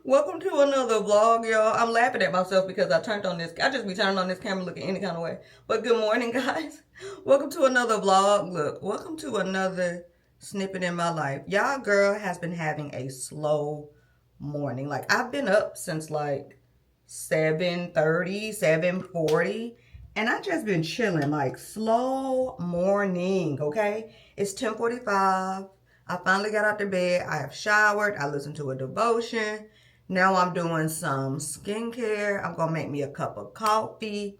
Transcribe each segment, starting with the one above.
Welcome to another vlog, y'all. I'm laughing at myself because I just be turning on this camera looking any kind of way. But good morning, guys. Welcome to another vlog. Look, welcome to another snippet in my life. Y'all girl has been having a slow morning. Like, I've been up since like 7:30, 7:40. And I just been chilling, like slow morning, okay? It's 10:45. I finally got out of bed. I have showered. I listened to a devotion. Now I'm doing some skincare. I'm going to make me a cup of coffee.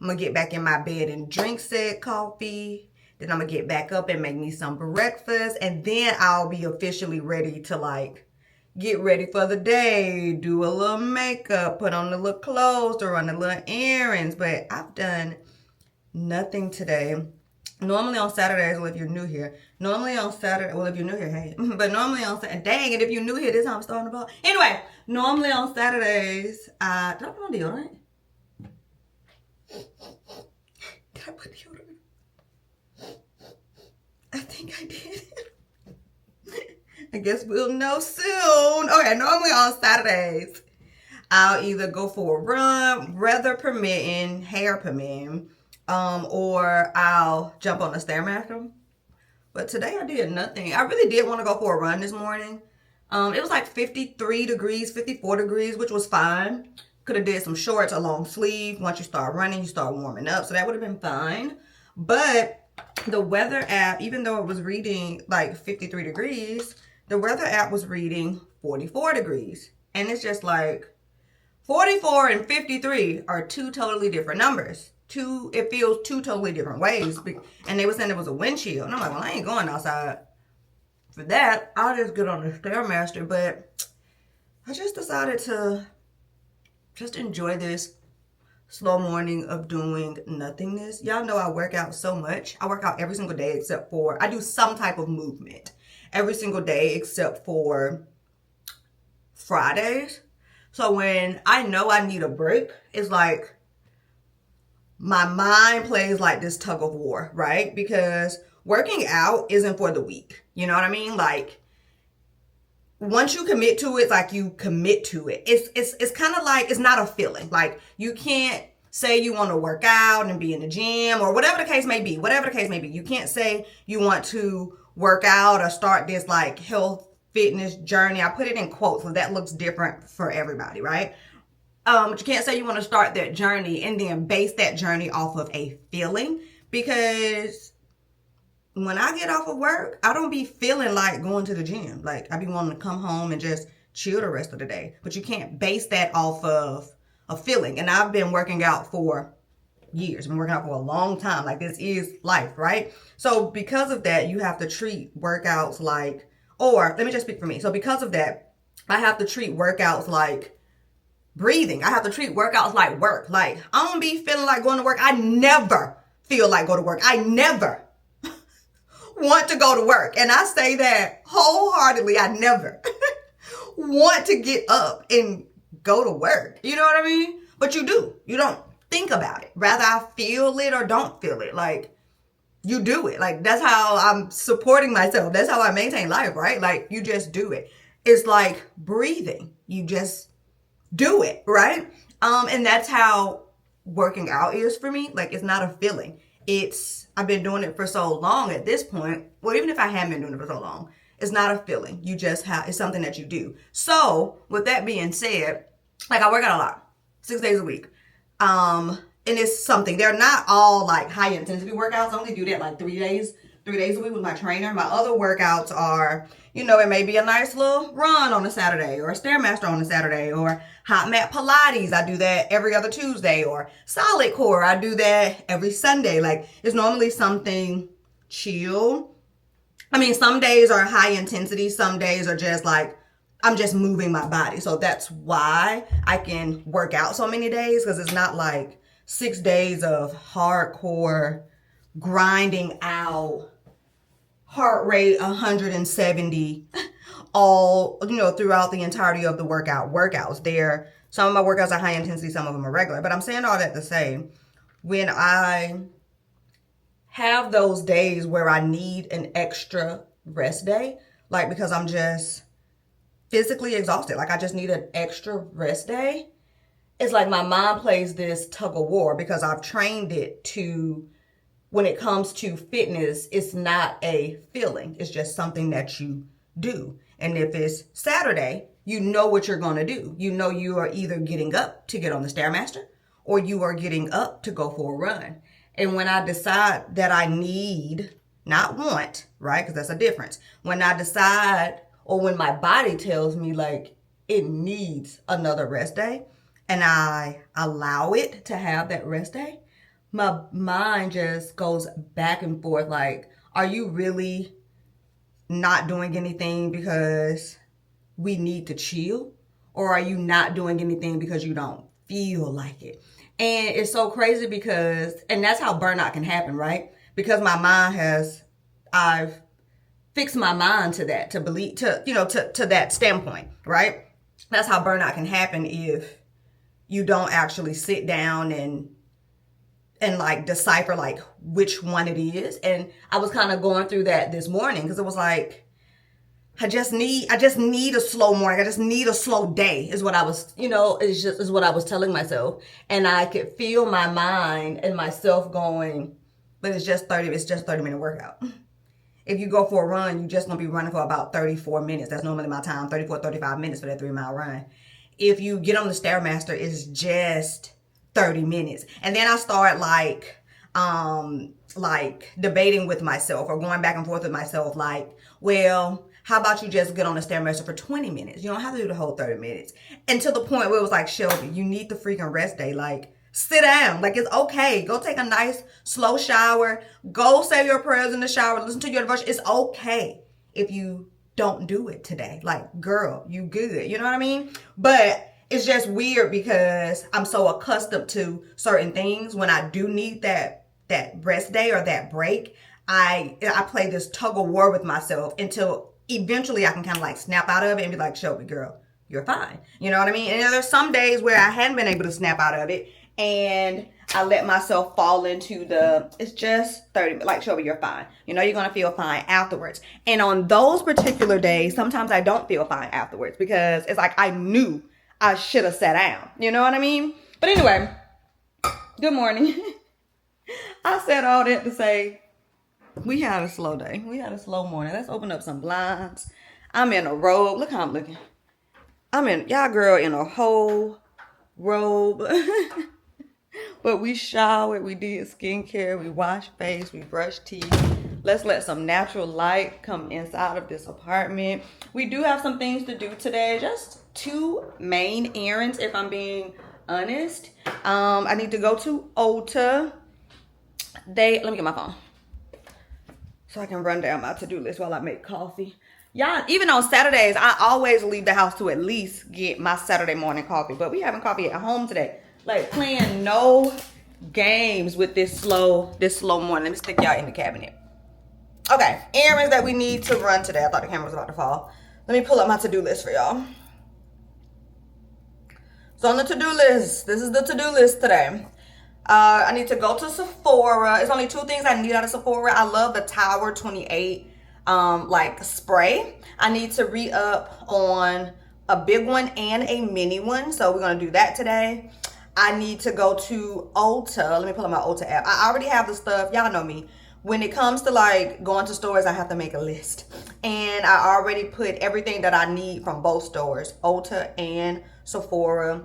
I'm going to get back in my bed and drink said coffee. Then I'm going to get back up and make me some breakfast. And then I'll be officially ready to like get ready for the day. Do a little makeup. Put on the little clothes to run the little errands. But I've done nothing today. Normally on Saturdays, well, if you're new here, if you're new here, hey, but normally on Saturday, dang it, if you're new here, this is how I'm starting the vlog. Anyway, normally on Saturdays, did I put on deodorant? Did I put deodorant? I think I did. I guess we'll know soon. Okay, normally on Saturdays, I'll either go for a run, weather permitting, hair permitting, or I'll jump on the Stairmaster. But today I did nothing. I really did want to go for a run this morning. It was like 53 degrees, 54 degrees, which was fine. Could have did some shorts, a long sleeve. Once you start running, you start warming up. So that would have been fine. But the weather app, even though it was reading like 53 degrees, the weather app was reading 44 degrees. And it's just like 44 and 53 are two totally different numbers. It feels two totally different ways. And they were saying it was a wind chill. And I'm like, well, I ain't going outside for that. I'll just get on the Stairmaster. But I just decided to just enjoy this slow morning of doing nothingness. Y'all know I work out so much. I work out every single day except for, I do some type of movement every single day except for Fridays. So when I know I need a break, it's like, my mind plays like this tug of war, right? Because working out isn't for the weak. You know what I mean? Like, once you commit to it, it's like you commit to it. It's kind of like, it's not a feeling. Like, you can't say you want to work out and be in the gym or whatever the case may be. You can't say you want to work out or start this like health fitness journey. I put it in quotes so that looks different for everybody, right? But you can't say you want to start that journey and then base that journey off of a feeling, because when I get off of work, I don't be feeling like going to the gym. Like, I be wanting to come home and just chill the rest of the day. But you can't base that off of a feeling. And I've been working out for years. I've been working out for a long time. Like, this is life, right? So because of that, you have to treat workouts like, or let me just speak for me. So because of that, I have to treat workouts like breathing. I have to treat workouts like work. Like, I don't be feeling like going to work. I never feel like go to work. I never want to go to work. And I say that wholeheartedly. I never want to get up and go to work. You know what I mean? But you do. You don't think about it. Rather, I feel it or don't feel it. Like, you do it. Like, that's how I'm supporting myself. That's how I maintain life, right? Like, you just do it. It's like breathing. You just do it, right? And that's how working out is for me. Like, it's not a feeling. I've been doing it for so long at this point. Well, even if I haven't been doing it for so long, it's not a feeling. It's something that you do. So with that being said, like, I work out a lot, 6 days a week. And it's something, they're not all like high intensity workouts. I only do that like 3 days a week with my trainer. My other workouts are, it may be a nice little run on a Saturday, or a Stairmaster on a Saturday, or hot mat Pilates. I do that every other Tuesday, or solid core. I do that every Sunday. Like, it's normally something chill. I mean, some days are high intensity. Some days are just like, I'm just moving my body. So that's why I can work out so many days, because it's not like 6 days of hardcore grinding out, heart rate 170 all, throughout the entirety of the workouts. Some of my workouts are high intensity, some of them are regular. But I'm saying all that to say, when I have those days where I need an extra rest day, like, because I'm just physically exhausted. Like I just need an extra rest day. It's like my mind plays this tug of war because I've trained it to, when it comes to fitness, it's not a feeling. It's just something that you do. And if it's Saturday, you know what you're going to do. You know you are either getting up to get on the Stairmaster or you are getting up to go for a run. And when I decide that I need, not want, right? Because that's a difference. When I decide, or when my body tells me like it needs another rest day and I allow it to have that rest day, my mind just goes back and forth like, are you really not doing anything because we need to chill? Or are you not doing anything because you don't feel like it? And it's so crazy because, and that's how burnout can happen, right? Because my mind has, I've fixed my mind to that, to believe, to that standpoint, right? That's how burnout can happen if you don't actually sit down and like decipher like which one it is. And I was kind of going through that this morning because it was like, I just need a slow morning. I just need a slow day is what I was, is what I was telling myself. And I could feel my mind and myself going, but it's just 30-minute workout. If you go for a run, you're just going to be running for about 34 minutes. That's normally my time, 35 minutes for that 3-mile run. If you get on the Stairmaster, it's just 30 minutes. And then I start like debating with myself or going back and forth with myself like, well, how about you just get on the Stairmaster for 20 minutes? You don't have to do the whole 30 minutes. And to the point where it was like, Shelby, you need the freaking rest day. Like, sit down. Like, it's okay. Go take a nice, slow shower. Go say your prayers in the shower. Listen to your devotion. It's okay if you don't do it today. Like, girl, you good. You know what I mean? But it's just weird because I'm so accustomed to certain things. When I do need that rest day or that break, I play this tug of war with myself until eventually I can kind of like snap out of it and be like, Shelby, girl, you're fine. You know what I mean? And there's some days where I hadn't been able to snap out of it and I let myself fall into it's just 30, like, Shelby, you're fine. You know, you're going to feel fine afterwards. And on those particular days, sometimes I don't feel fine afterwards because it's like I knew I should have sat down. You know what I mean? But anyway, good morning. I said all that to say, we had a slow day. We had a slow morning. Let's open up some blinds. I'm in a robe. Look how I'm looking. Y'all girl in a whole robe. But we showered. We did skincare. We washed face. We brushed teeth. Let's let some natural light come inside of this apartment. We do have some things to do today. Just 2 main errands, if I'm being honest. I need to go to Ulta. Let me get my phone so I can run down my to-do list while I make coffee. Y'all, even on Saturdays, I always leave the house to at least get my Saturday morning coffee. But we having coffee at home today. Like, playing no games with this slow morning. Let me stick y'all in the cabinet. Okay, errands that we need to run today. I thought the camera was about to fall. Let me pull up my to-do list for y'all. So on the to-do list, this is the to-do list today. I need to go to Sephora. It's only 2 things I need out of Sephora. I love the Tower 28 like spray. I need to re-up on a big one and a mini one. So we're going to do that today. I need to go to Ulta. Let me pull up my Ulta app. I already have the stuff. Y'all know me. When it comes to like going to stores, I have to make a list. And I already put everything that I need from both stores, Ulta and Sephora,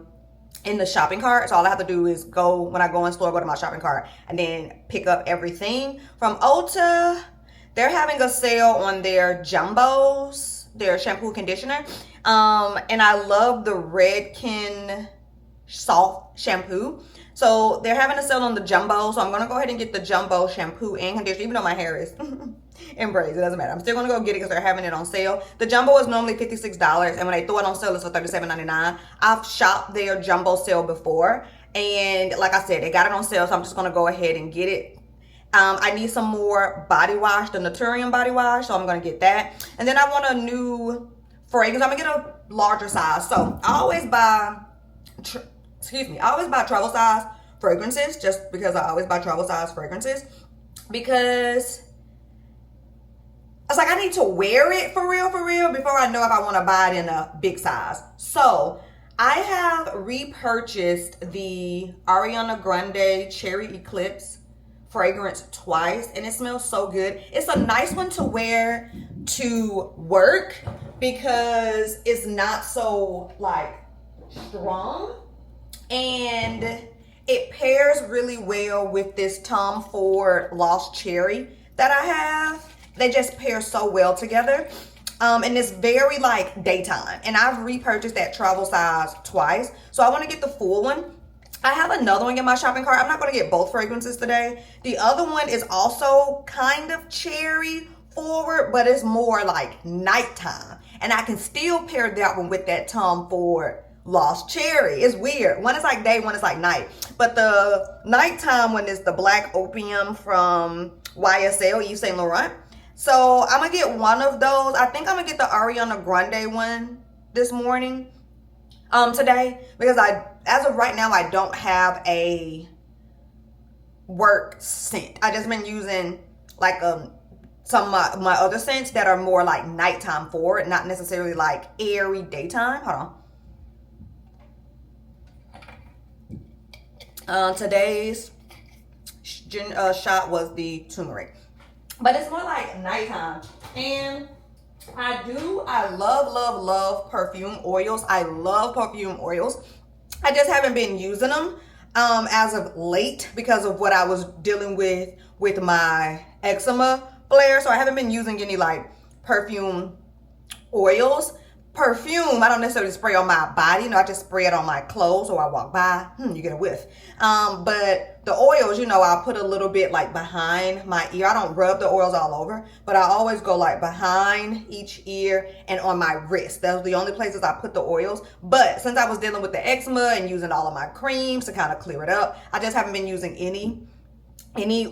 in the shopping cart. So all I have to do is when I go in store, go to my shopping cart and then pick up everything. From Ulta, they're having a sale on their jumbos, their shampoo conditioner. And I love the Redken soft shampoo. So they're having a sale on the jumbo. So I'm going to go ahead and get the jumbo shampoo and conditioner, even though my hair is in braids. It doesn't matter. I'm still going to go get it because they're having it on sale. The jumbo is normally $56. And when they throw it on sale, it's for $37.99. I've shopped their jumbo sale before. And like I said, they got it on sale. So I'm just going to go ahead and get it. I need some more body wash, the Naturium body wash. So I'm going to get that. And then I want a new fragrance. I'm going to get a larger size. So I always buy travel size fragrances, just because I always buy travel size fragrances, because was like, I need to wear it for real, before I know if I want to buy it in a big size. So I have repurchased the Ariana Grande Cherry Eclipse fragrance twice, and it smells so good. It's a nice one to wear to work because it's not so like strong, and it pairs really well with this Tom Ford Lost Cherry that I have. They just pair so well together. And it's very like daytime, and I've repurchased that travel size twice, so I want to get the full one. I have another one in my shopping cart. I'm not going to get both fragrances today. The other one is also kind of cherry forward, but it's more like nighttime, and I can still pair that one with that Tom Ford Lost Cherry. It's weird. One is like day, one is like night, but the nighttime one is the Black Opium from YSL, Yves Saint Laurent. So I'm gonna get one of those. I think I'm gonna get the Ariana Grande one this morning, today, because as of right now, I don't have a work scent. I just been using like some of my other scents that are more like nighttime forward, not necessarily like airy daytime. Hold on. Today's shot was the turmeric, but it's more like nighttime. And I love perfume oils. I love perfume oils. I just haven't been using them as of late because of what I was dealing with my eczema flare. So I haven't been using any like perfume oils. Perfume, I don't necessarily spray on my body. You know, I just spray it on my clothes, or I walk by, you get a whiff. But the oils, you know, I'll put a little bit like behind my ear. I don't rub the oils all over, but I always go like behind each ear and on my wrist. Those are the only places I put the oils. But since I was dealing with the eczema and using all of my creams to kind of clear it up, I just haven't been using any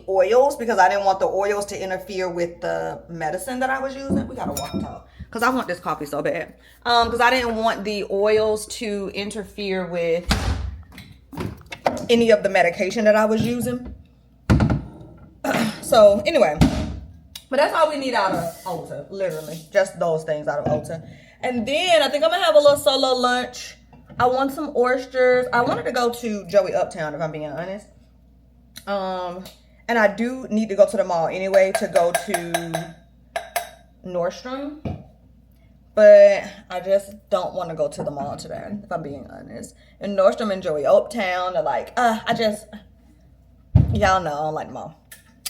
oils because I didn't want the oils to interfere with the medicine that I was using. We gotta walk and talk because I want this coffee so bad. Because I didn't want the oils to interfere with any of the medication that I was using. So anyway, but that's all we need out of Ulta, literally. Just those things out of Ulta. And then I think I'm gonna have a little solo lunch. I want some oysters. I wanted to go to Joey Uptown, if I'm being honest. And I do need to go to the mall anyway to go to Nordstrom. But I just don't want to go to the mall today, if I'm being honest. And Nordstrom and Joey Uptown are like, y'all know I don't like the mall.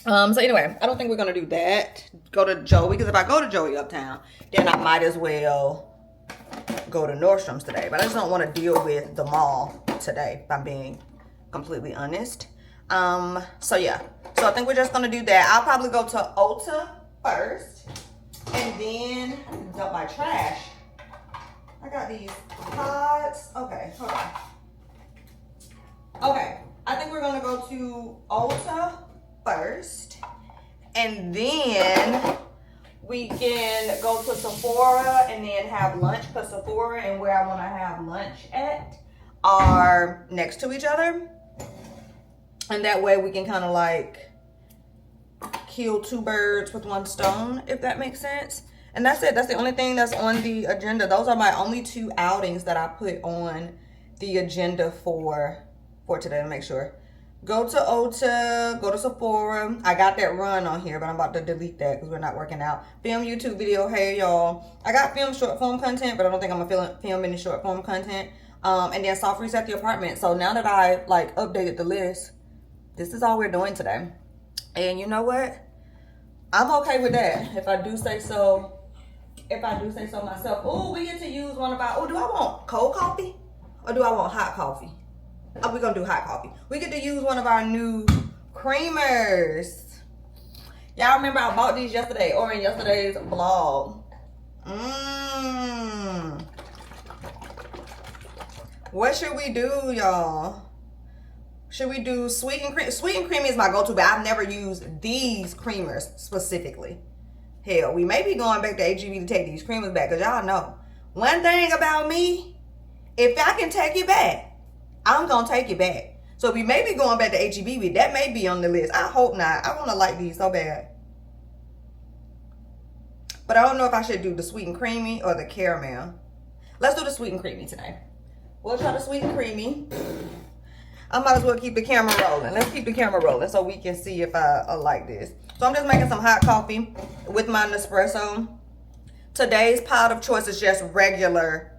So anyway, I don't think we're going to do that. Go to Joey, because if I go to Joey Uptown, then I might as well go to Nordstrom's today. But I just don't want to deal with the mall today, if I'm being completely honest. So yeah. So I think we're just going to do that. I'll probably go to Ulta first. And then dump my trash. I got these pods. Okay, hold on. Okay, I think we're gonna go to Ulta first, and then we can go to Sephora and then have lunch, because Sephora and where I want to have lunch at are next to each other, and that way we can kind of like kill two birds with one stone, if that makes sense. And that's it. That's the only thing that's on the agenda. Those are my only two outings that I put on the agenda for today, to make sure. Go to Ulta, go to Sephora. I got that run on here, but I'm about to delete that because we're not working out. Film YouTube video. Hey y'all, I got film short form content, but I don't think I'm gonna film any short form content. And then soft reset the apartment. So now that I like updated the list, this is all we're doing today. And you know what? I'm okay with that, if I do say so. If I do say so myself. Oh, we get to use one of our. Oh, do I want cold coffee or do I want hot coffee? Oh, we're gonna do hot coffee. We get to use one of our new creamers. Y'all remember I bought these yesterday or in yesterday's vlog. What should we do, y'all? Should we do sweet and cream? Sweet and creamy is my go-to, but I've never used these creamers specifically. Hell, we may be going back to HEB to take these creamers back, because y'all know one thing about me, if I can take it back, I'm going to take it back. So we may be going back to HEB, that may be on the list. I hope not. I want to like these so bad. But I don't know if I should do the sweet and creamy or the caramel. Let's do the sweet and creamy today. We'll try the sweet and creamy. I might as well keep the camera rolling. Let's keep the camera rolling so we can see if I like this. So I'm just making some hot coffee with my Nespresso. Today's pot of choice is just regular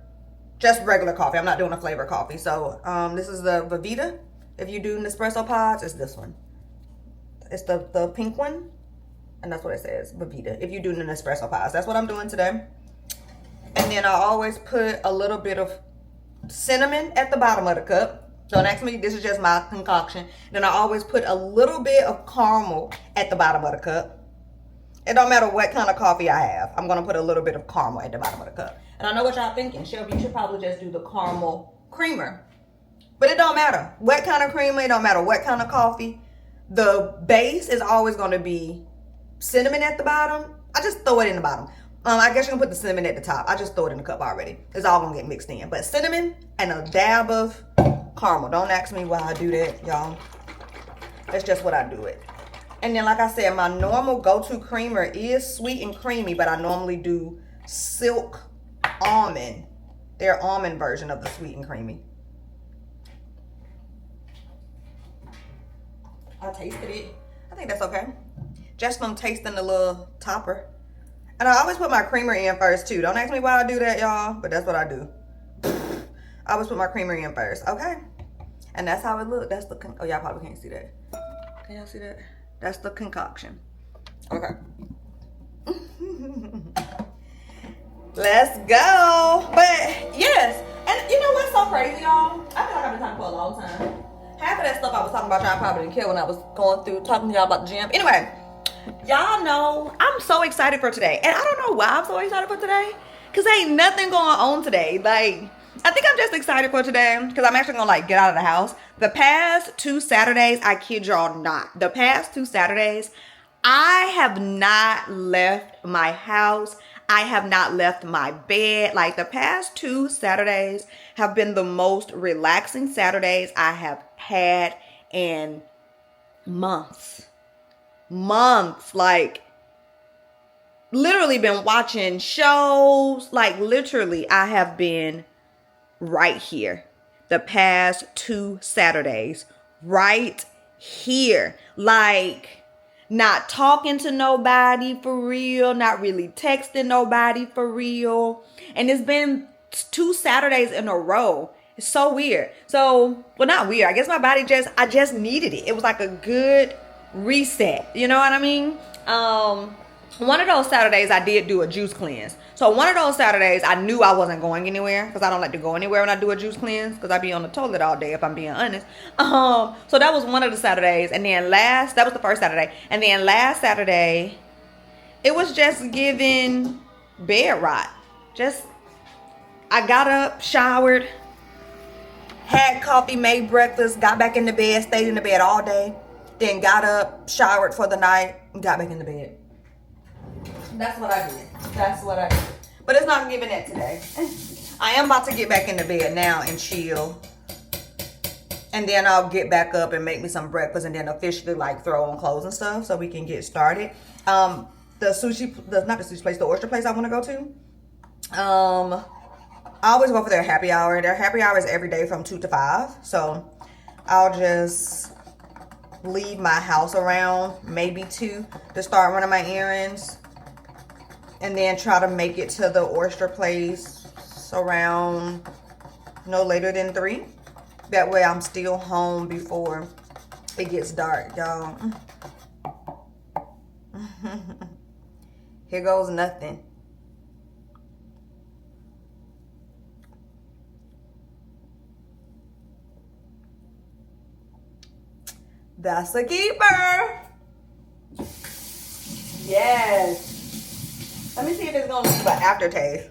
coffee. I'm not doing a flavor coffee. So this is the Vivita. If you do Nespresso pods, it's this one. It's the pink one. And that's what it says, Vivita. If you do the Nespresso pods, that's what I'm doing today. And then I always put a little bit of cinnamon at the bottom of the cup. Don't ask me, this is just my concoction. Then I always put a little bit of caramel at the bottom of the cup. It don't matter what kind of coffee I have. I'm going to put a little bit of caramel at the bottom of the cup. And I know what y'all thinking. Shelby, you should probably just do the caramel creamer. But it don't matter what kind of creamer. It don't matter what kind of coffee. The base is always going to be cinnamon at the bottom. I just throw it in the bottom. I guess you can put the cinnamon at the top. I just throw it in the cup already. It's all going to get mixed in. But cinnamon and a dab of caramel. Don't ask me why I do that, y'all. That's just what I do it. And then, like I said, my normal go-to creamer is sweet and creamy, but I normally do Silk Almond. Their almond version of the sweet and creamy. I tasted it. I think that's okay. Just from tasting the little topper. And I always put my creamer in first, too. Don't ask me why I do that, y'all, but that's what I do. I always put my creamer in first. Okay. And that's how it looks. That's the, oh, y'all probably can't see that. Can y'all see that? That's the concoction. Okay. Let's go. But yes, and you know what's so crazy, y'all? I feel like I've been talking for a long time. Half of that stuff I was talking about, y'all probably didn't care when I was going through talking to y'all about the gym. Anyway, y'all know I'm so excited for today. And I don't know why I'm so excited for today. Because ain't nothing going on today. Like, I think I'm just excited for today because I'm actually going to like get out of the house. The past 2 Saturdays, I kid y'all not. The past 2 Saturdays, I have not left my house. I have not left my bed. Like the past 2 Saturdays have been the most relaxing Saturdays I have had in months. Like literally been watching shows. Like literally I have been right here the past 2 Saturdays, right here, like not talking to nobody for real, not really texting nobody for real. And it's been 2 Saturdays in a row. It's so weird. So, well, not weird. I guess my body I just needed it. It was like a good reset. You know what I mean? One of those Saturdays I did do a juice cleanse. So one of those Saturdays I knew I wasn't going anywhere because I don't like to go anywhere when I do a juice cleanse because I be on the toilet all day if I'm being honest. So that was one of the Saturdays. And then that was the first Saturday. And then last Saturday, it was just giving bed rot. I got up, showered, had coffee, made breakfast, got back in the bed, stayed in the bed all day. Then got up, showered for the night, and got back in the bed. That's what I did. But it's not giving that today. I am about to get back in the bed now and chill. And then I'll get back up and make me some breakfast and then officially like throw on clothes and stuff so we can get started. The oyster place I want to go to. I always go for their happy hour. Their happy hour is every day from 2 to 5. So I'll just leave my house around maybe 2 to start running my errands. And then try to make it to the oyster place around no later than 3. That way I'm still home before it gets dark, y'all. Here goes nothing. That's a keeper. Yes. Let me see if it's going to leave an aftertaste.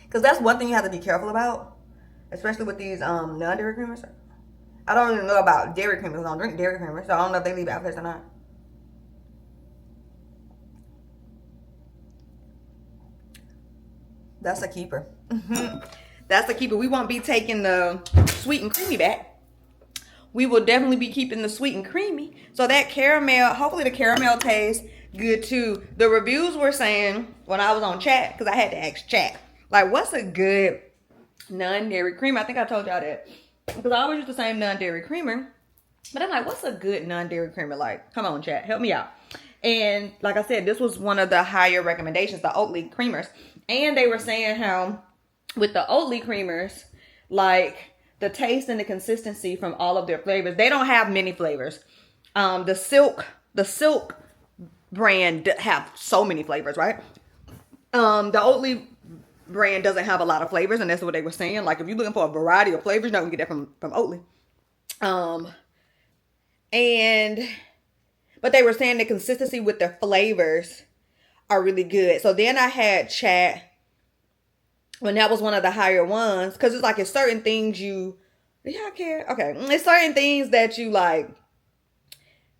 Because that's one thing you have to be careful about. Especially with these non-dairy creamers. I don't even know about dairy creamers. I don't drink dairy creamers. So I don't know if they leave aftertaste or not. That's a keeper. That's a keeper. We won't be taking the sweet and creamy back. We will definitely be keeping the sweet and creamy. So that caramel, hopefully the caramel taste good too. The reviews were saying when I was on chat, because I had to ask chat, like, what's a good non-dairy creamer? I think I told y'all that. Because I always use the same non-dairy creamer. But I'm like, what's a good non-dairy creamer like? Come on, chat. Help me out. And like I said, this was one of the higher recommendations, the Oatly creamers. And they were saying how with the Oatly creamers, like the taste and the consistency from all of their flavors, they don't have many flavors. The Silk brand have so many flavors, right? The Oatly brand doesn't have a lot of flavors, and that's what they were saying. Like if you're looking for a variety of flavors, you're not gonna get that from Oatly. But they were saying the consistency with the flavors are really good. So then I had chat when that was one of the higher ones, because it's like it's certain things you, do y'all care? Okay, it's certain things that you like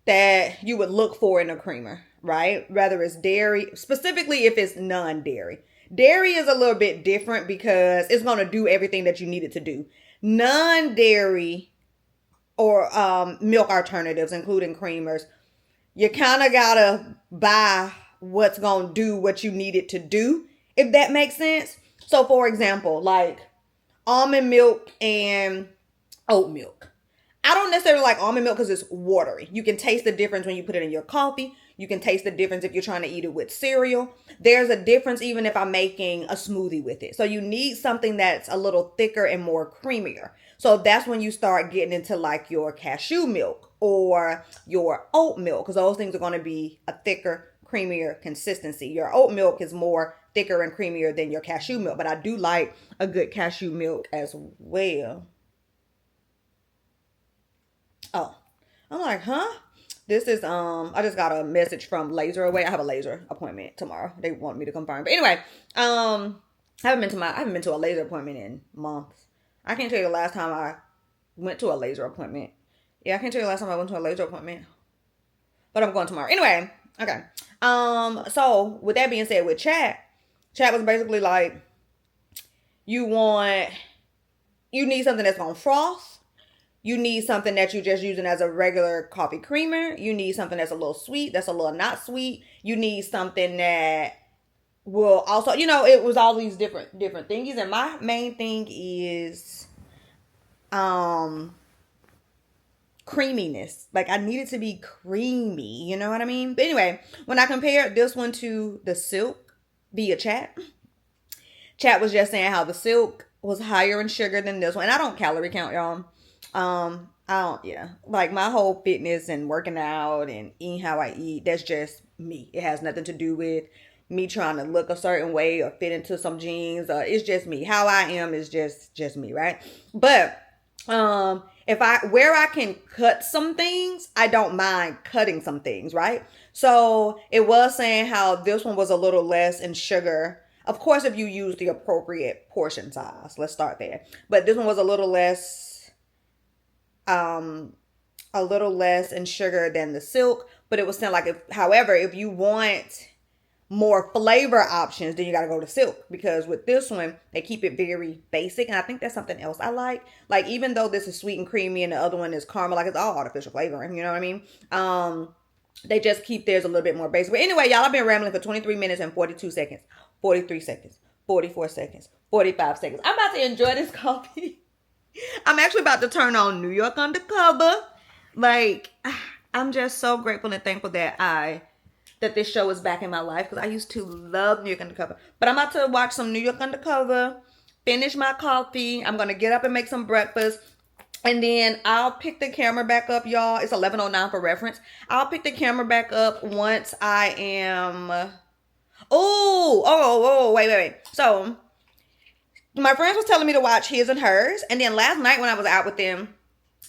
that you would look for in a creamer, right? Whether it's dairy, specifically if it's non-dairy. Dairy is a little bit different because it's going to do everything that you need it to do. Non-dairy or milk alternatives, including creamers, you kind of got to buy what's going to do what you need it to do, if that makes sense. So, for example, like almond milk and oat milk. I don't necessarily like almond milk because it's watery. You can taste the difference when you put it in your coffee. You can taste the difference if you're trying to eat it with cereal. There's a difference even if I'm making a smoothie with it. So you need something that's a little thicker and more creamier. So that's when you start getting into like your cashew milk or your oat milk, because those things are going to be a thicker, creamier consistency. Your oat milk is more thicker and creamier than your cashew milk, but I do like a good cashew milk as well. Oh, I'm like, huh? This is, I just got a message from Laser Away. I have a laser appointment tomorrow. They want me to confirm. But anyway, I haven't been to a laser appointment in months. I can't tell you the last time I went to a laser appointment. Yeah, I can't tell you the last time I went to a laser appointment. But I'm going tomorrow. Anyway, okay. So with that being said, with chat was basically like, you need something that's gonna froth. You need something that you're just using as a regular coffee creamer. You need something that's a little sweet, that's a little not sweet. You need something that will also, it was all these different thingies. And my main thing is creaminess. Like I need it to be creamy, you know what I mean? But anyway, when I compared this one to the Silk via chat was just saying how the Silk was higher in sugar than this one. And I don't calorie count, y'all. Like my whole fitness and working out and eating how I eat, that's just me. It has nothing to do with me trying to look a certain way or fit into some jeans. It's just me. How I am is just me, right? But where I can cut some things, I don't mind cutting some things, right? So it was saying how this one was a little less in sugar. Of course, if you use the appropriate portion size, let's start there. But this one was a little less in sugar than the Silk, but it was saying like, if you want more flavor options, then you got to go to Silk, because with this one, they keep it very basic. And I think that's something else I like. Like, even though this is sweet and creamy and the other one is caramel, like it's all artificial flavoring, you know what I mean? They just keep theirs a little bit more basic. But anyway, y'all, I've been rambling for 23 minutes and 42 seconds, 43 seconds, 44 seconds, 45 seconds. I'm about to enjoy this coffee. I'm actually about to turn on New York Undercover. Like, I'm just so grateful and thankful that this show is back in my life, because I used to love New York Undercover. But I'm about to watch some New York Undercover, finish my coffee. I'm going to get up and make some breakfast. And then I'll pick the camera back up, y'all. It's 11:09 for reference. I'll pick the camera back up once I am... Wait. So... my friends was telling me to watch His and Hers. And then last night when I was out with them,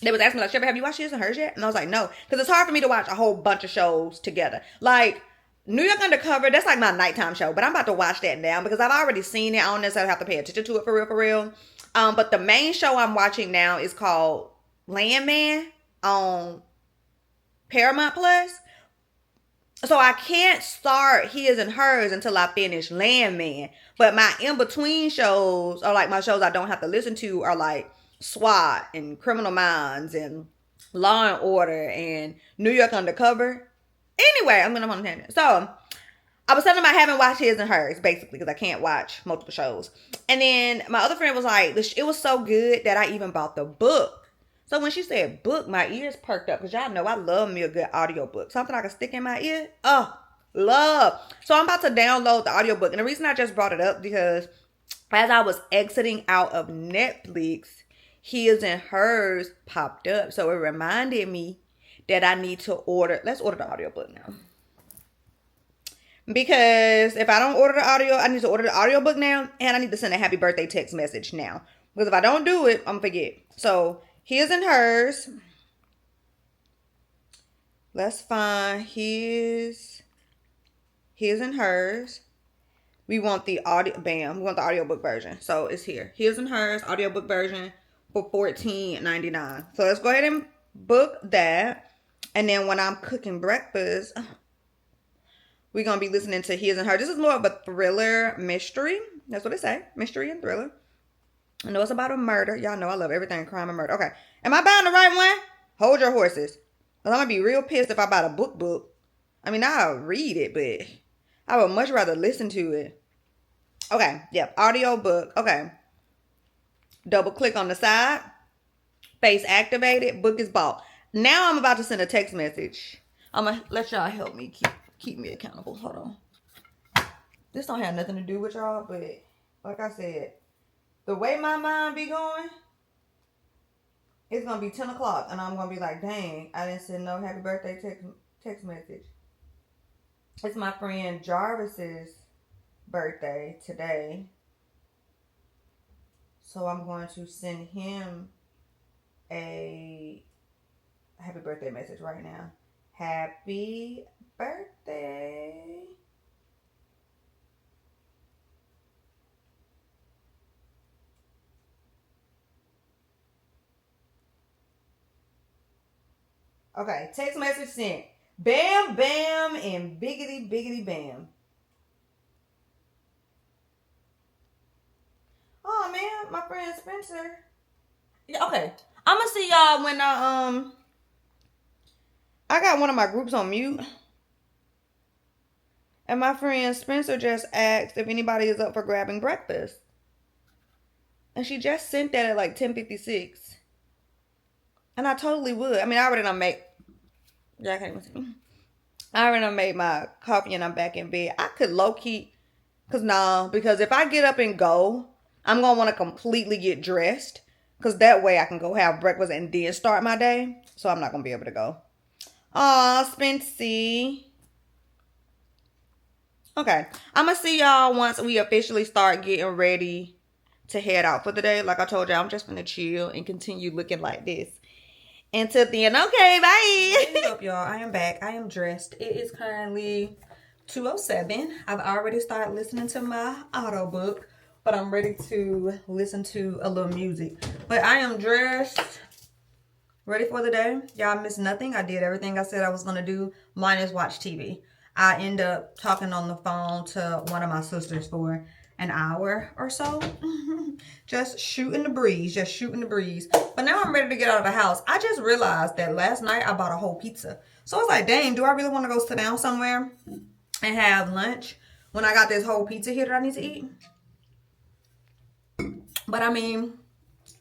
they was asking me like, Shelby, have you watched His and Hers yet? And I was like, no. Because it's hard for me to watch a whole bunch of shows together. Like, New York Undercover, that's like my nighttime show. But I'm about to watch that now because I've already seen it. I don't necessarily have to pay attention to it for real. But the main show I'm watching now is called Landman on Paramount Plus. So I can't start His and Hers until I finish Landman. But my in-between shows, or like my shows I don't have to listen to, are like SWAT and Criminal Minds and Law and Order and New York Undercover. Anyway, I'm gonna on tangent. So I was telling him I haven't watched his and hers, basically, because I can't watch multiple shows. And then my other friend was like, it was so good that I even bought the book. So when she said book, my ears perked up, because y'all know I love me a good audiobook. Something I can stick in my ear. Oh, love. So I'm about to download the audiobook. And the reason I just brought it up, because as I was exiting out of Netflix, his and hers popped up. So it reminded me that I need to order. Let's order the audiobook now. Because if I don't order the audio, I need to order the audiobook now. And I need to send a happy birthday text message now. Because if I don't do it, I'm going to forget. So his and hers. Let's find his and hers. We want the audio. Bam. We want the audiobook version. So it's here. His and hers audiobook version for $14.99. So let's go ahead and book that. And then when I'm cooking breakfast, we're going to be listening to his and her. This is more of a thriller mystery. That's what it say. Mystery and thriller. I know it's about a murder. Y'all know I love everything crime and murder. Okay. Am I buying the right one? Hold your horses. I'm going to be real pissed if I buy the book. I mean, I'll read it, but I would much rather listen to it. Okay. Yep. Audio book. Okay. Double click on the side. Face activated. Book is bought. Now I'm about to send a text message. I'm going to let y'all help me keep me accountable. Hold on. This don't have nothing to do with y'all, but like I said, the way my mind be going, it's going to be 10 o'clock, and I'm going to be like, dang, I didn't send no happy birthday text message. It's my friend Jarvis's birthday today. So I'm going to send him a happy birthday message right now. Happy birthday. Okay, text message sent. Bam, bam, and biggity, biggity, bam. Oh, man, my friend Spencer. Yeah, okay, I'm going to see y'all when I got one of my groups on mute. And my friend Spencer just asked if anybody is up for grabbing breakfast. And she just sent that at like 10:56. And I totally would. I mean, I already done made... Yeah, I can't even see. I already done made my coffee and I'm back in bed. I could low-key... Because if I get up and go, I'm going to want to completely get dressed. Because that way I can go have breakfast and then start my day. So I'm not going to be able to go. Aw, Spency. Okay. I'm going to see y'all once we officially start getting ready to head out for the day. Like I told y'all, I'm just going to chill and continue looking like this until then. Okay, bye. What's up, y'all? I am back. I am dressed. It is currently 2:07. I've already started listening to my audiobook, but I'm ready to listen to a little music. But I am dressed, ready for the day. Y'all missed nothing. I did everything I said I was going to do, minus watch TV. I end up talking on the phone to one of my sisters for an hour or so. Just shooting the breeze. But now I'm ready to get out of the house. I just realized that last night I bought a whole pizza. So I was like, dang, do I really want to go sit down somewhere and have lunch when I got this whole pizza here that I need to eat? But I mean,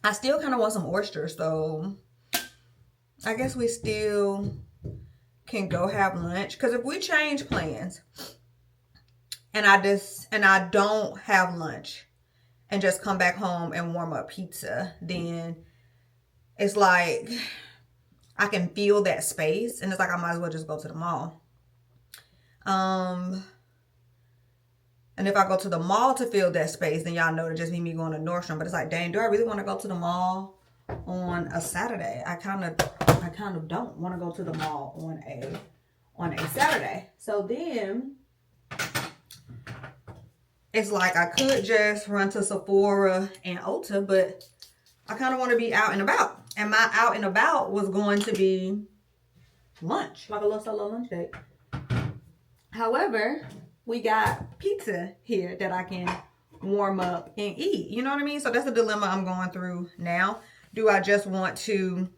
I still kind of want some oysters, so I guess we still can go have lunch. Because if we change plans and I don't have lunch and just come back home and warm up pizza, then it's like I can feel that space, and it's like I might as well just go to the mall. And if I go to the mall to fill that space, then y'all know it just be me going to Nordstrom. But it's like, dang, do I really want to go to the mall on a Saturday? I kind of don't want to go to the mall on a Saturday. So then it's like I could just run to Sephora and Ulta, but I kind of want to be out and about. And my out and about was going to be lunch, like a little solo lunch date. However, we got pizza here that I can warm up and eat. You know what I mean? So that's the dilemma I'm going through now. Do I just want to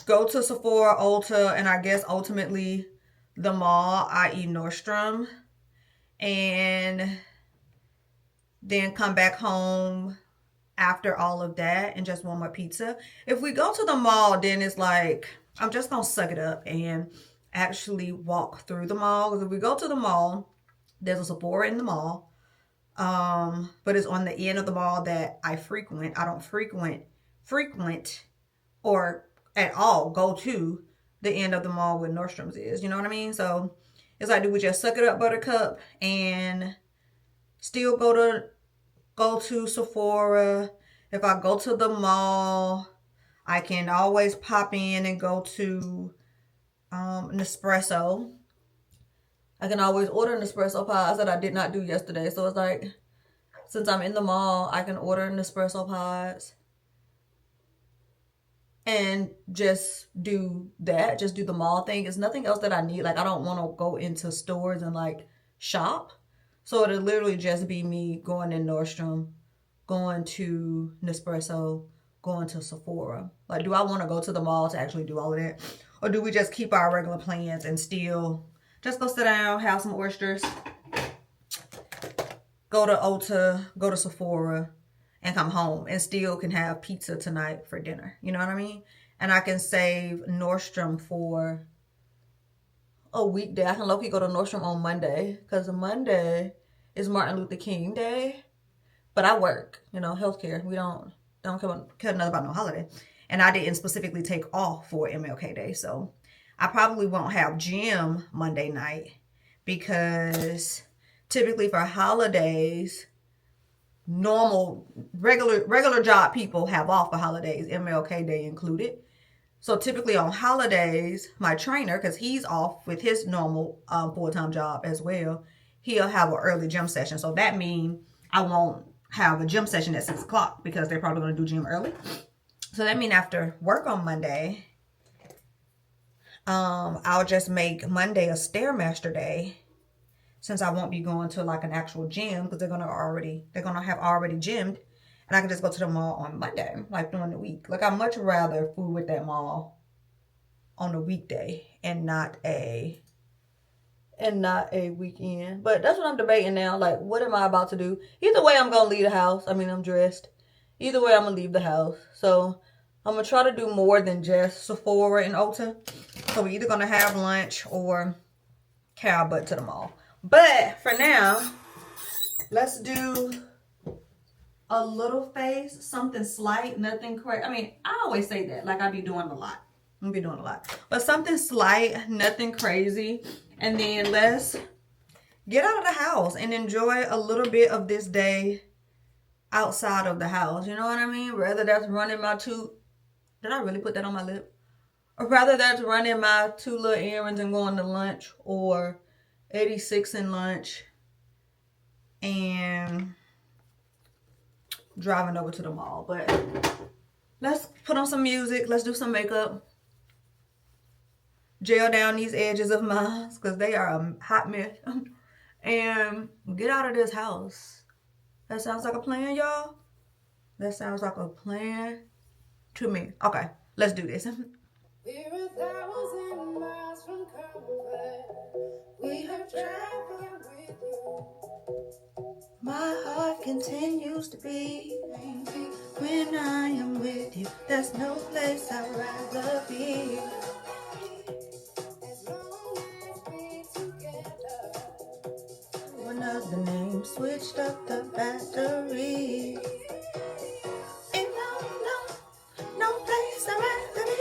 go to Sephora, Ulta, and I guess ultimately the mall, i.e. Nordstrom, and then come back home after all of that and just want my pizza. If we go to the mall, then it's like I'm just gonna suck it up and actually walk through the mall. Because if we go to the mall, there's a Sephora in the mall, but it's on the end of the mall that I frequent. I don't frequent or at all go to the end of the mall where Nordstrom's is. You know what I mean? So it's like, do we just suck it up, Buttercup, and still go to Sephora? If I go to the mall, I can always pop in and go to Nespresso. I can always order Nespresso pods that I did not do yesterday. So it's like, since I'm in the mall, I can order Nespresso pods and just do that. Just do the mall thing. There's nothing else that I need. Like, I don't want to go into stores and like shop. So it'll literally just be me going in Nordstrom, going to Nespresso, going to Sephora. Like, do I want to go to the mall to actually do all of that? Or do we just keep our regular plans and still just go sit down, have some oysters, go to Ulta, go to Sephora, and come home and still can have pizza tonight for dinner? You know what I mean? And I can save Nordstrom for a weekday. I can low-key go to Nordstrom on Monday because Monday is Martin Luther King Day. But I work, you know, healthcare. We don't care nothing about no holiday. And I didn't specifically take off for MLK Day. So I probably won't have gym Monday night because typically for holidays, regular job people have off for holidays, MLK Day included. So typically on holidays, my trainer, because he's off with his normal full-time job as well, he'll have an early gym session. So that means I won't have a gym session at 6 o'clock because they're probably going to do gym early. So that means after work on Monday, I'll just make Monday a Stairmaster day, since I won't be going to like an actual gym because they're gonna have already gymmed, and I can just go to the mall on Monday, like during the week. Like, I'd much rather food with that mall on a weekday and not a weekend. But that's what I'm debating now. Like, what am I about to do? Either way, I'm gonna leave the house. I mean, I'm dressed. Either way, I'm gonna leave the house. So I'm gonna try to do more than just Sephora and Ulta. So we're either gonna have lunch or carry our butt to the mall. But for now, let's do a little face, something slight, nothing crazy. I mean, I always say that, like I be doing a lot. I'm be doing a lot. But something slight, nothing crazy. And then let's get out of the house and enjoy a little bit of this day outside of the house. You know what I mean? Rather that's running my did I really put that on my lip? Or rather that's running my 2 little errands and going to lunch, or 86 in lunch and driving over to the mall. But let's put on some music. Let's do some makeup. Gel down these edges of mine because they are a hot mess. And get out of this house. That sounds like a plan, y'all? That sounds like a plan to me. Okay, let's do this. We're 1,000 miles from comfort. We have traveled with you. My heart continues to beat when I am with you. There's no place I'd rather be. As long as we're together. One of the names switched up the battery. Ain't no place I'd rather be.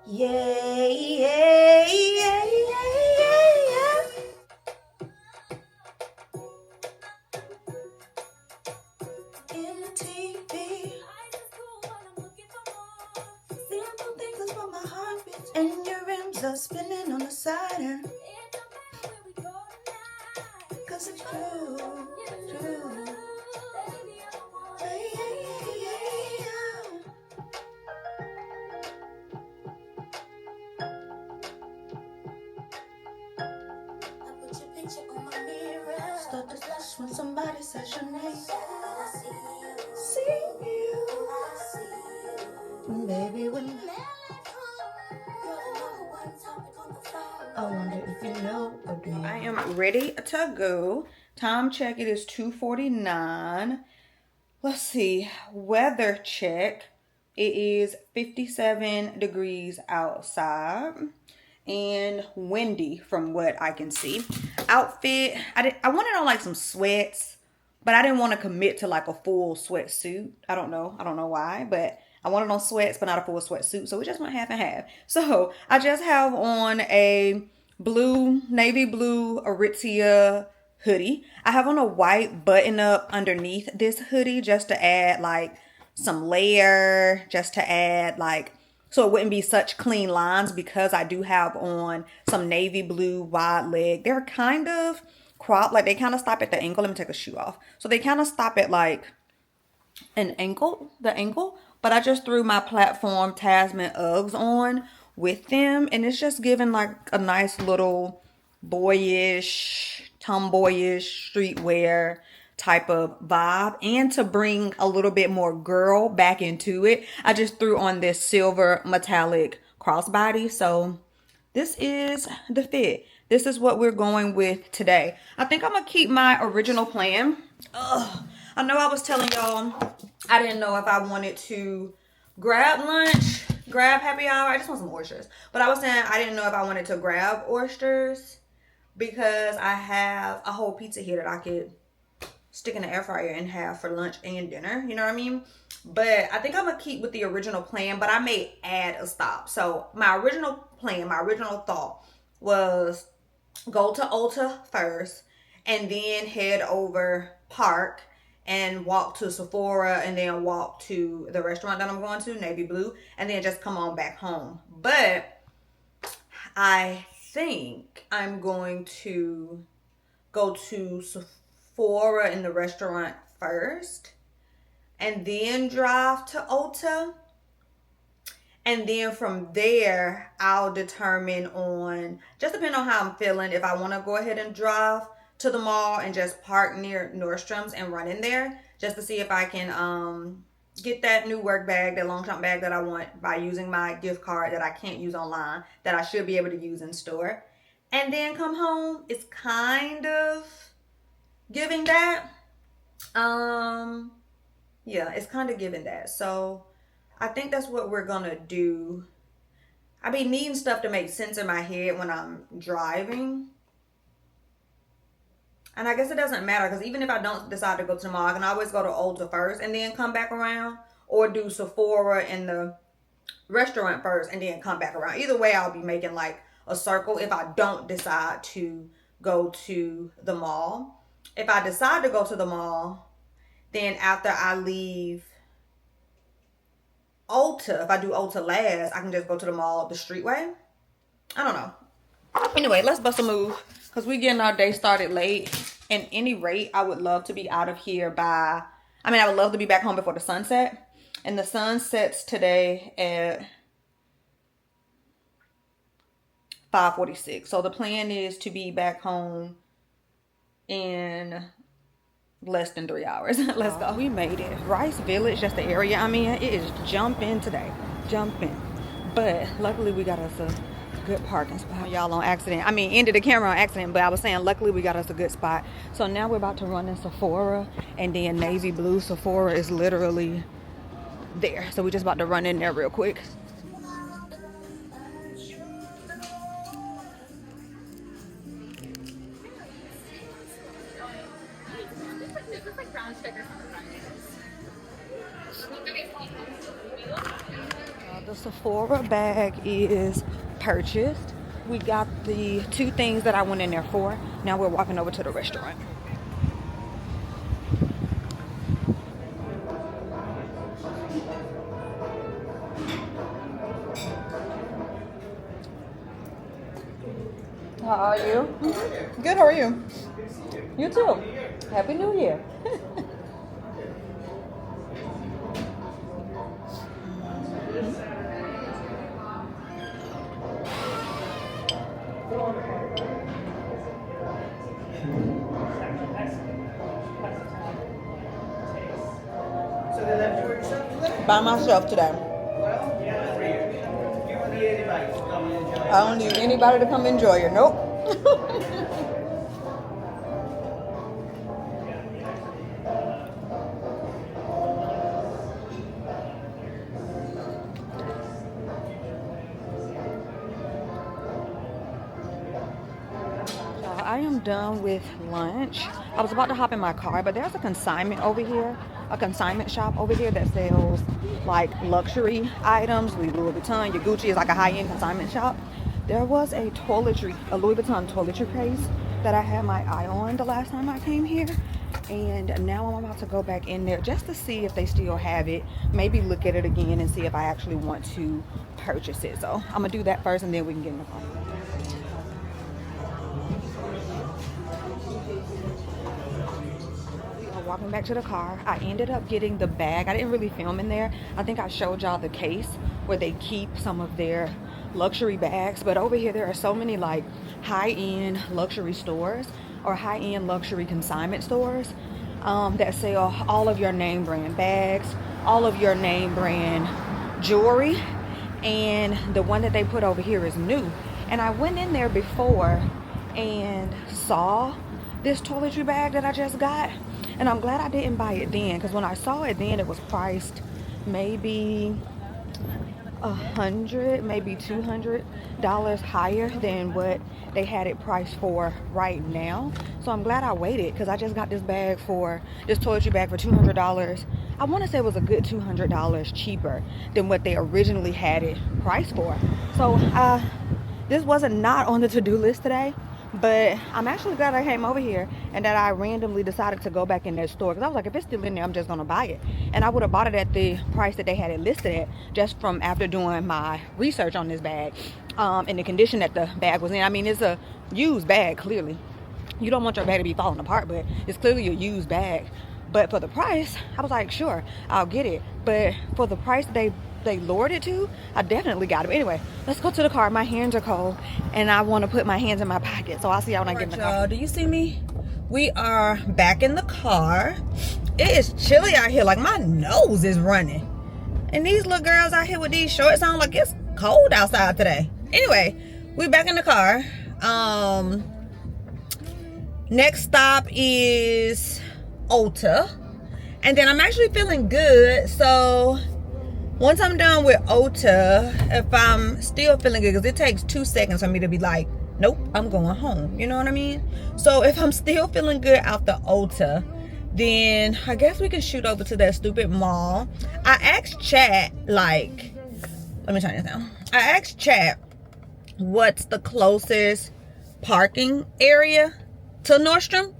Yeah, yeah, yeah, yeah, yeah. In the TV, simple things that's what my heart beats. And your rims are spinning on the side. And cause it's true, true. Yeah, yeah, yeah, yeah. Start to flush when somebody says your name. See you. baby, when I wonder if you know again. I am ready to go. Time check, it is 2:49. Let's see, weather check. It is 57 degrees outside and windy from what I can see. Outfit, I wanted on like some sweats, but I didn't want to commit to like a full sweatsuit. I don't know why, but I wanted on sweats, but not a full sweatsuit. So we just went half and half. So I just have on a navy blue Aritzia hoodie. I have on a white button up underneath this hoodie just to add like some layer, just to add like, so it wouldn't be such clean lines, because I do have on some navy blue wide leg. They're kind of cropped, like they kind of stop at the ankle. Let me take the shoe off. So they kind of stop at like the ankle, but I just threw my platform Tasman Uggs on with them, and it's just giving like a nice little boyish, tomboyish streetwear type of vibe. And to bring a little bit more girl back into it, I just threw on this silver metallic crossbody. So this is the fit. This is what we're going with today. I think I'm gonna keep my original plan. I know I was telling y'all I didn't know if I wanted to grab lunch, grab happy hour. I just want some oysters. But I was saying I didn't know if I wanted to grab oysters because I have a whole pizza here that I could stick in the air fryer and have for lunch and dinner. You know what I mean? But I think I'm going to keep with the original plan, but I may add a stop. So my original plan, my original thought was go to Ulta first and then head over Park and walk to Sephora and then walk to the restaurant that I'm going to, Navy Blue, and then just come on back home. But I think I'm going to go to Sephora in the restaurant first and then drive to Ulta. And then from there, I'll determine on, just depending on how I'm feeling, if I want to go ahead and drive to the mall and just park near Nordstrom's and run in there just to see if I can get that new work bag, that Longchamp bag that I want by using my gift card that I can't use online, that I should be able to use in store. And then come home. It's kind of giving that. Yeah, it's kind of giving that. So I think that's what we're gonna do. I be needing stuff to make sense in my head when I'm driving. And I guess it doesn't matter, because even if I don't decide to go to the mall, I can always go to Ulta first and then come back around, or do Sephora in the restaurant first and then come back around. Either way, I'll be making like a circle if I don't decide to go to the mall. If I decide to go to the mall, then after I leave Ulta, if I do Ulta last, I can just go to the mall the street way. I don't know. Anyway, let's bust a move, because we getting our day started late. At any rate, I would love to be out of here by, I would love to be back home before the sunset. And the sun sets today at 5:46. So the plan is to be back home in less than 3 hours. Let's go. We made it. Rice Village, just the area I'm in, it is jumping today. Jumping. But luckily we got us a good parking spot. Y'all on accident. Ended the camera on accident, but I was saying luckily we got us a good spot. So now we're about to run in Sephora, and then Navy Blue Sephora is literally there. So we're just about to run in there real quick. The Sephora bag is purchased. We got the 2 things that I went in there for. Now we're walking over to the restaurant. How are you? Good, how are you? You too. Happy New Year. By myself today. I don't need anybody to come enjoy it. Nope. I am done with lunch. I was about to hop in my car, but there's a consignment over here, a consignment shop over here that sells like luxury items. Louis Vuitton, your Gucci is like a high-end consignment shop. There was a toiletry, a Louis Vuitton toiletry case that I had my eye on the last time I came here. And now I'm about to go back in there just to see if they still have it. Maybe look at it again and see if I actually want to purchase it. So I'm gonna do that first and then we can get in the car. Walking back to the car, I ended up getting the bag. I didn't really film in there. I think I showed y'all the case where they keep some of their luxury bags, but over here there are so many like high-end luxury stores or high-end luxury consignment stores that sell all of your name brand bags, all of your name brand jewelry, and the one that they put over here is new. And I went in there before and saw this toiletry bag that I just got, and I'm glad I didn't buy it then, because when I saw it then it was priced maybe $100, maybe $200 higher than what they had it priced for right now. So I'm glad I waited, because I just got this bag for this toiletry bag for $200. I want to say it was a good $200 cheaper than what they originally had it priced for. So this wasn't not on the to-do list today, but I'm actually glad I came over here and that I randomly decided to go back in that store, because I was like, if it's still in there, I'm just gonna buy it. And I would have bought it at the price that they had it listed at, just from after doing my research on this bag and the condition that the bag was in. I mean, it's a used bag. Clearly you don't want your bag to be falling apart, but it's clearly a used bag. But for the price, I was like, sure, I'll get it. But for the price they lowered it to, I definitely got it. But anyway, let's go to the car. My hands are cold and I want to put my hands in my pocket, so I'll see y'all when I get in the car. Do you see me? We are back in the car. It is chilly out here, like my nose is running, and these little girls out here with these shorts on, like it's cold outside today. Anyway, we back in the car. Next stop is Ulta, and then I'm actually feeling good. So once I'm done with Ulta, if I'm still feeling good, because it takes 2 seconds for me to be like, nope, I'm going home. You know what I mean? So if I'm still feeling good after Ulta, then I guess we can shoot over to that stupid mall. I asked chat, like, let me turn this down. I asked chat what's the closest parking area to Nordstrom,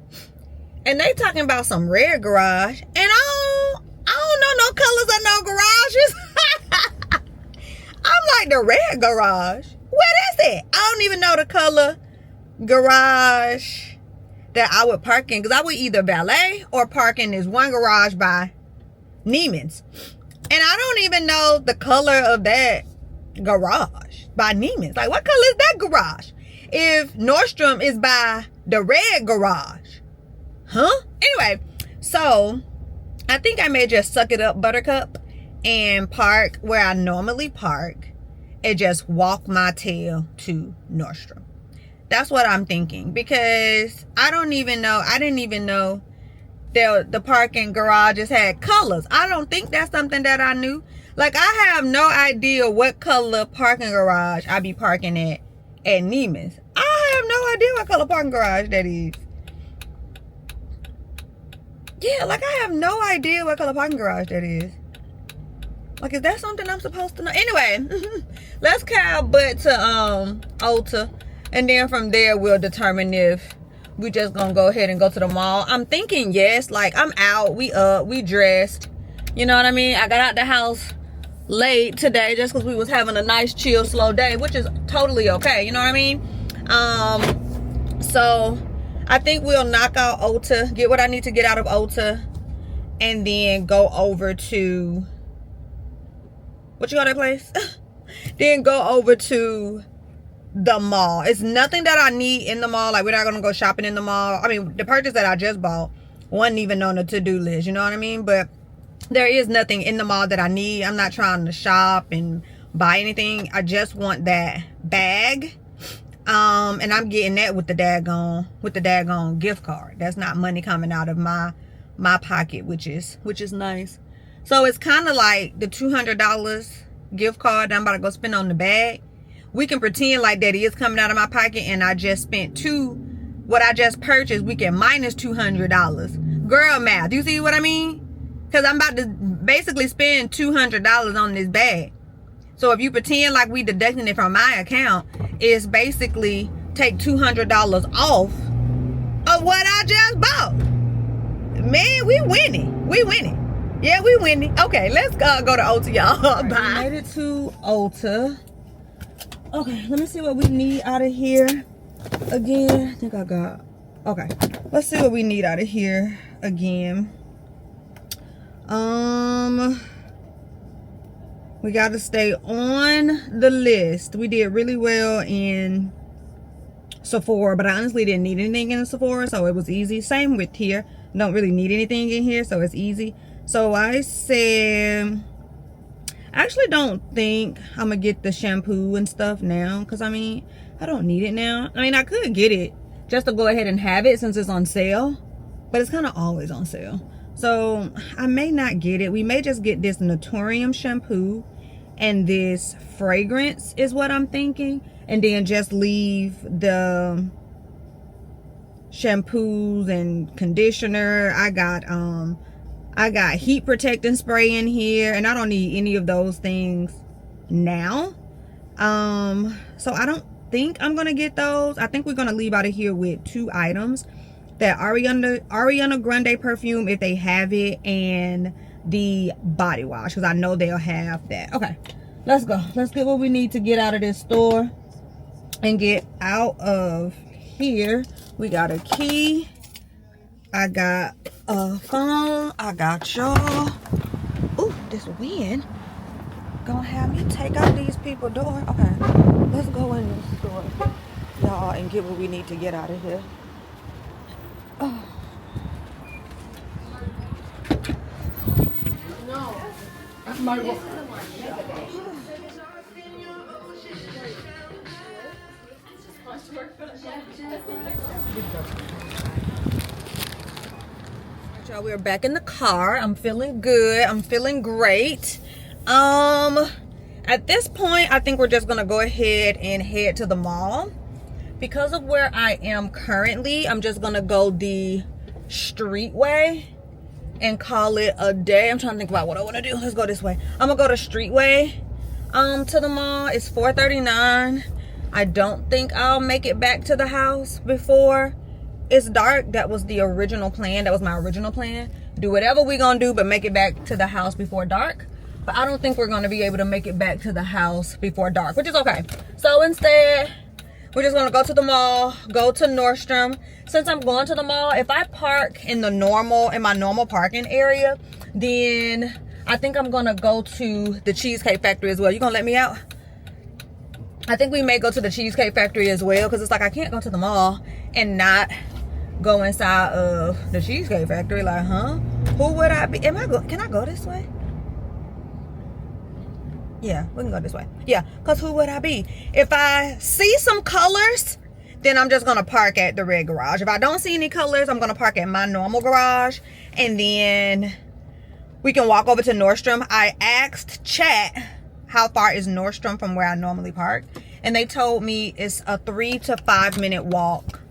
and they talking about some red garage, and I don't know no colors of no garages. I'm like, the red garage? What is it? I don't even know the color garage that I would park in, because I would either valet or park in this one garage by Neiman's, and I don't even know the color of that garage by Neiman's. Like, what color is that garage if Nordstrom is by the red garage? Huh? Anyway, so I think I may just suck it up, Buttercup, and park where I normally park and just walk my tail to Nordstrom. That's what I'm thinking, because I didn't even know the parking garages had colors. I don't think that's something that I knew. Like, I have no idea what color parking garage I be parking at Neiman's. I have no idea what color parking garage that is. Yeah, like, I have no idea what color parking garage that is. Like, is that something I'm supposed to know? Anyway, let's cow butt to Ulta, and then from there we'll determine if we just gonna go ahead and go to the mall. I'm thinking yes. Like, I'm out, we up, we dressed, you know what I mean? I got out the house late today just because we was having a nice chill slow day, which is totally okay, you know what I mean? So I think we'll knock out Ulta, get what I need to get out of Ulta, and then go over to, what you call that place? Then go over to the mall. It's nothing that I need in the mall. Like, we're not gonna go shopping in the mall. I mean, the purchase that I just bought wasn't even on the to-do list, you know what I mean? But there is nothing in the mall that I need. I'm not trying to shop and buy anything. I just want that bag. And I'm getting that with the daggone gift card. That's not money coming out of my pocket, which is nice. So it's kind of like the $200 gift card that I'm about to go spend on the bag. We can pretend like that is coming out of my pocket, and I just spent what I just purchased, we can minus $200. Girl math, you see what I mean? Because I'm about to basically spend $200 on this bag. So if you pretend like we deducting it from my account, it's basically take $200 off of what I just bought. Man, we winning. We winning. Yeah, we winning. Okay, let's go to Ulta, y'all. Bye. We made it to Ulta. Okay, let me see what we need out of here again. I think I got... Okay, let's see what we need out of here again. We got to stay on the list. We did really well in Sephora, but I honestly didn't need anything in Sephora, so it was easy. Same with here. Don't really need anything in here, so it's easy. So I said, I actually don't think I'm gonna get the shampoo and stuff now, because I mean, I don't need it now. I mean, I could get it just to go ahead and have it since it's on sale, but it's kind of always on sale. So I may not get it. We may just get this Naturium shampoo and this fragrance is what I'm thinking, and then just leave the shampoos and conditioner. I got heat protecting spray in here, and I don't need any of those things now. So I don't think I'm gonna get those. I think we're gonna leave out of here with 2 items: that Ariana Grande perfume if they have it, and the body wash, because I know they'll have that. Okay, let's go. Let's get what we need to get out of this store and get out of here. We got a key, I got a phone, I got y'all. Ooh, this wind gonna have me take out these people's door. Okay, let's go in this store, y'all, and get what we need to get out of here. Oh. No, that's my one. Y'all, we're back in the car. I'm feeling good. I'm feeling great. At this point, I think we're just gonna go ahead and head to the mall. Because of where I am currently, I'm just gonna go the street way and call it a day. I'm trying to think about what I want to do. Let's go this way. I'm gonna go the street way to the mall. It's 4:39. I don't think I'll make it back to the house before it's dark. That was the original plan. That was my original plan. Do whatever we're gonna do, but make it back to the house before dark. But I don't think we're gonna be able to make it back to the house before dark, which is okay. So instead, we're just gonna go to the mall, go to Nordstrom. Since I'm going to the mall, if I park in my normal parking area, then I think I'm gonna go to the Cheesecake Factory as well. You gonna let me out? I think we may go to the Cheesecake Factory as well, because it's like I can't go to the mall and not go inside of the Cheesecake Factory. Like, huh? Who would I be? Can I go this way? Yeah, we can go this way. Yeah, because who would I be? If I see some colors, then I'm just going to park at the red garage. If I don't see any colors, I'm going to park at my normal garage. And then we can walk over to Nordstrom. I asked chat how far is Nordstrom from where I normally park. And they told me it's a 3 to 5 minute walk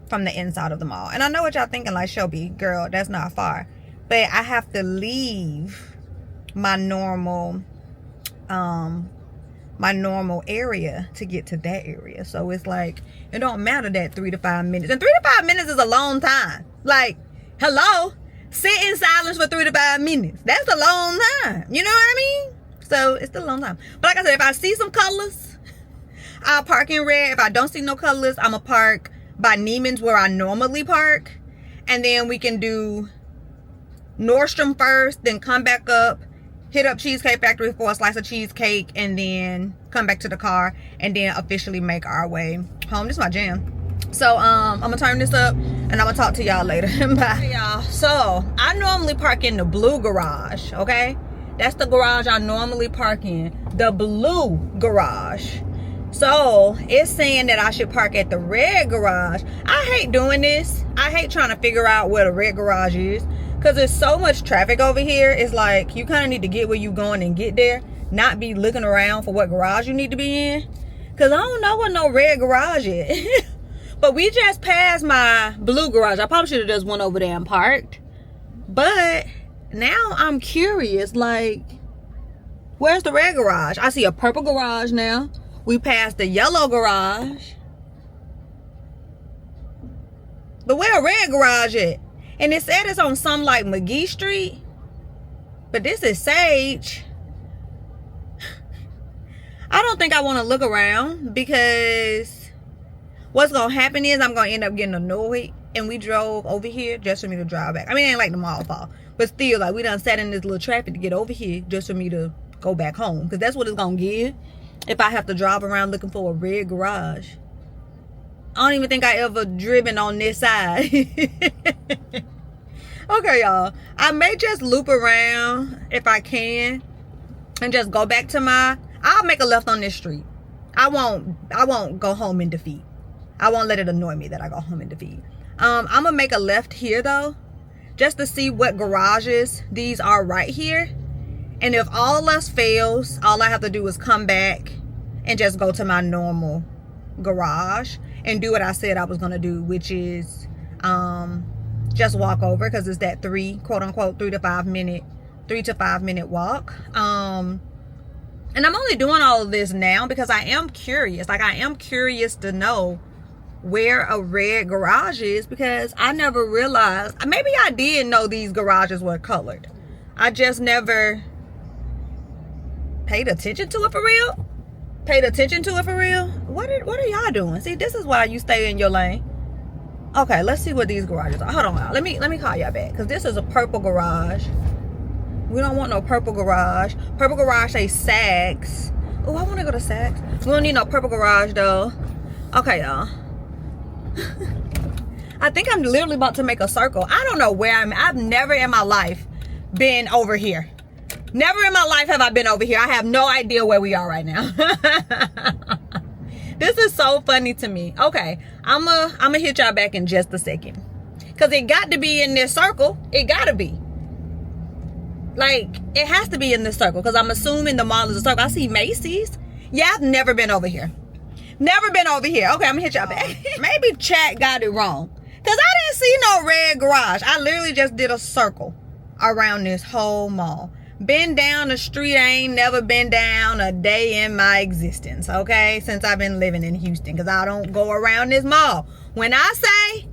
from the inside of the mall. And I know what y'all thinking, like, Shelby, girl, that's not far. But I have to leave my normal area to get to that area. So it's like, it don't matter that 3 to 5 minutes. And 3 to 5 minutes is a long time. Like, hello? Sit in silence for 3 to 5 minutes. That's a long time. You know what I mean? So it's still a long time. But like I said, if I see some colors, I'll park in red. If I don't see no colors, I'm gonna park by Neiman's where I normally park. And then we can do Nordstrom first, then come back up, hit up Cheesecake Factory for a slice of cheesecake, and then come back to the car and then officially make our way home. This is my jam. So I'm gonna turn this up and I'm gonna talk to y'all later. Bye, y'all. So I normally park in the blue garage, okay? That's the garage I normally park in. the blue garage. So it's saying that I should park at the red garage. I hate doing this. I hate trying to figure out where the red garage is, because there's so much traffic over here. It's like you kind of need to get where you going and get there, not be looking around for what garage you need to be in, because I don't know what no red garage is. But we just passed my blue garage. I probably should have just went over there and parked, but now I'm curious, like, where's the red garage? I see a purple garage now. We passed the yellow garage. But where a red garage at? And it said it's on some like McGee Street. But this is Sage. I don't think I want to look around, because what's going to happen is I'm going to end up getting annoyed. And we drove over here just for me to drive back. I mean, it ain't like the mall fault. But still, like, we done sat in this little traffic to get over here just for me to go back home. Because that's what it's going to give if I have to drive around looking for a red garage. I don't even think I ever driven on this side. Okay, y'all. I may just loop around if I can and just go back to I'll make a left on this street. I won't go home in defeat. I won't let it annoy me that I go home in defeat. I'm gonna make a left here though, just to see what garages these are right here. And if all else fails, all I have to do is come back and just go to my normal garage and do what I said I was gonna do, which is just walk over, because it's that quote unquote 3 to 5 minute walk. And I'm only doing all of this now because I am curious. Like, I am curious to know where a red garage is, because I never realized. Maybe I did know these garages were colored. I just never paid attention to it for real. What are y'all doing? See, this is why you stay in your lane. Okay, let's see what these garages are. Hold on, y'all. Let me call y'all back, because this is a purple garage. We don't want no purple garage. Purple garage say Saks. Oh, I want to go to Saks. We don't need no purple garage though. Okay, y'all. I think I'm literally about to make a circle. I don't know where I'm at. I've never in my life been over here. Never in my life have I been over here. I have no idea where we are right now. This is so funny to me. Okay, I'm gonna hit y'all back in just a second, because it got to be in this circle. It gotta be. Like, it has to be in this circle, because I'm assuming the mall is a circle. I see Macy's. Yeah, I've never been over here. Never been over here. Okay, I'm gonna hit y'all back. Maybe chat got it wrong, because I didn't see no red garage. I literally just did a circle around this whole mall. Been down the street, I ain't never been down a day in my existence, okay? Since I've been living in Houston, because I don't go around this mall. When I say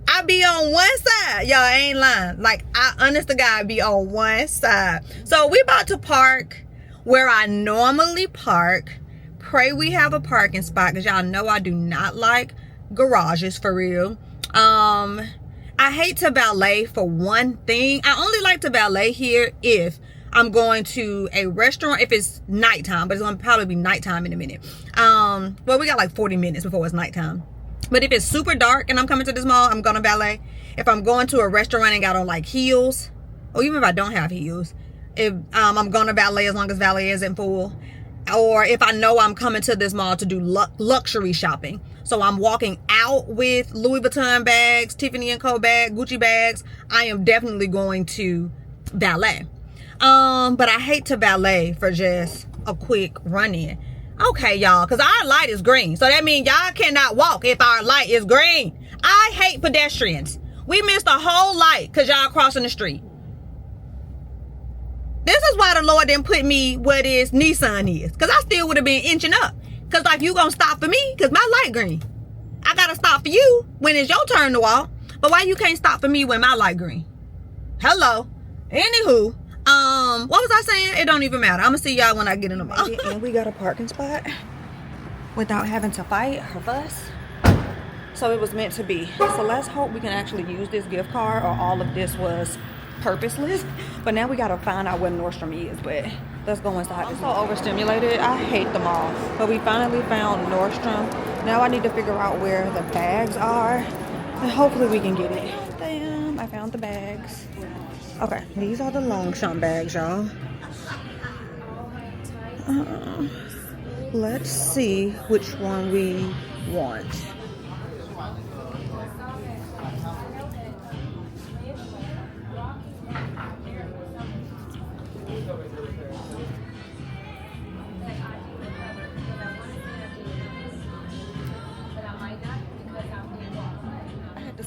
I be on one side, y'all, ain't lying. Like, I honest to God be on one side. So we about to park where I normally park. Pray we have a parking spot, because y'all know I do not like garages for real. I hate to valet for one thing. I only like to valet here if I'm going to a restaurant, if it's nighttime, but it's gonna probably be nighttime in a minute. Well, we got like 40 minutes before it's nighttime. But if it's super dark and I'm coming to this mall, I'm gonna valet. If I'm going to a restaurant and got on like heels, or even if I don't have heels, if I'm gonna valet as long as valet isn't full. Or if I know I'm coming to this mall to do luxury shopping, so I'm walking out with Louis Vuitton bags, Tiffany & Co bag, Gucci bags, I am definitely going to valet. But I hate to valet for just a quick run-in. Okay, y'all, because our light is green, so that means y'all cannot walk if our light is green. I hate pedestrians. We missed a whole light because y'all crossing the street. This is why the Lord didn't put me where this Nissan is, because I still would have been inching up. Because like, you gonna stop for me because my light green. I gotta stop for you when it's your turn to walk. But why you can't stop for me when my light green? Hello. Anywho, what was I saying? It don't even matter. I'm gonna see y'all when I get in the mall. And we got a parking spot without having to fight or fuss. So it was meant to be. So let's hope we can actually use this gift card, or all of this was purposeless. But now we gotta find out where Nordstrom is. But let's go inside. I'm so overstimulated. I hate the mall. But we finally found Nordstrom. Now I need to figure out where the bags are, and hopefully we can get it. Damn, I found the bags. Okay, these are the Longchamp bags, y'all. Let's see which one we want.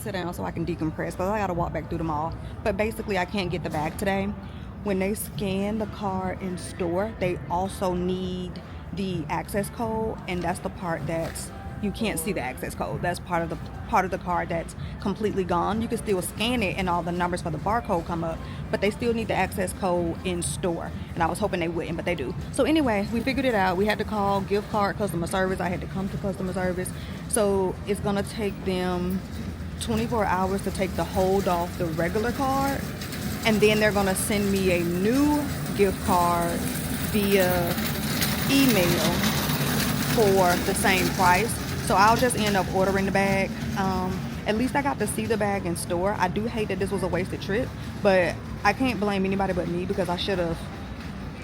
Sit down so I can decompress because I gotta walk back through the mall. But basically I can't get the bag today. When they scan the card in store, they also need the access code, and that's the part that's you can't see the access code. That's part of the card that's completely gone. You can still scan it and all the numbers for the barcode come up, but they still need the access code in store. And I was hoping they wouldn't, but they do. So anyway, we figured it out. We had to call gift card customer service. I had to come to customer service. So it's gonna take them 24 hours to take the hold off the regular card, and then they're gonna send me a new gift card via email for the same price. So I'll just end up ordering the bag. At least I got to see the bag in store. I do hate that this was a wasted trip, but I can't blame anybody but me because I should have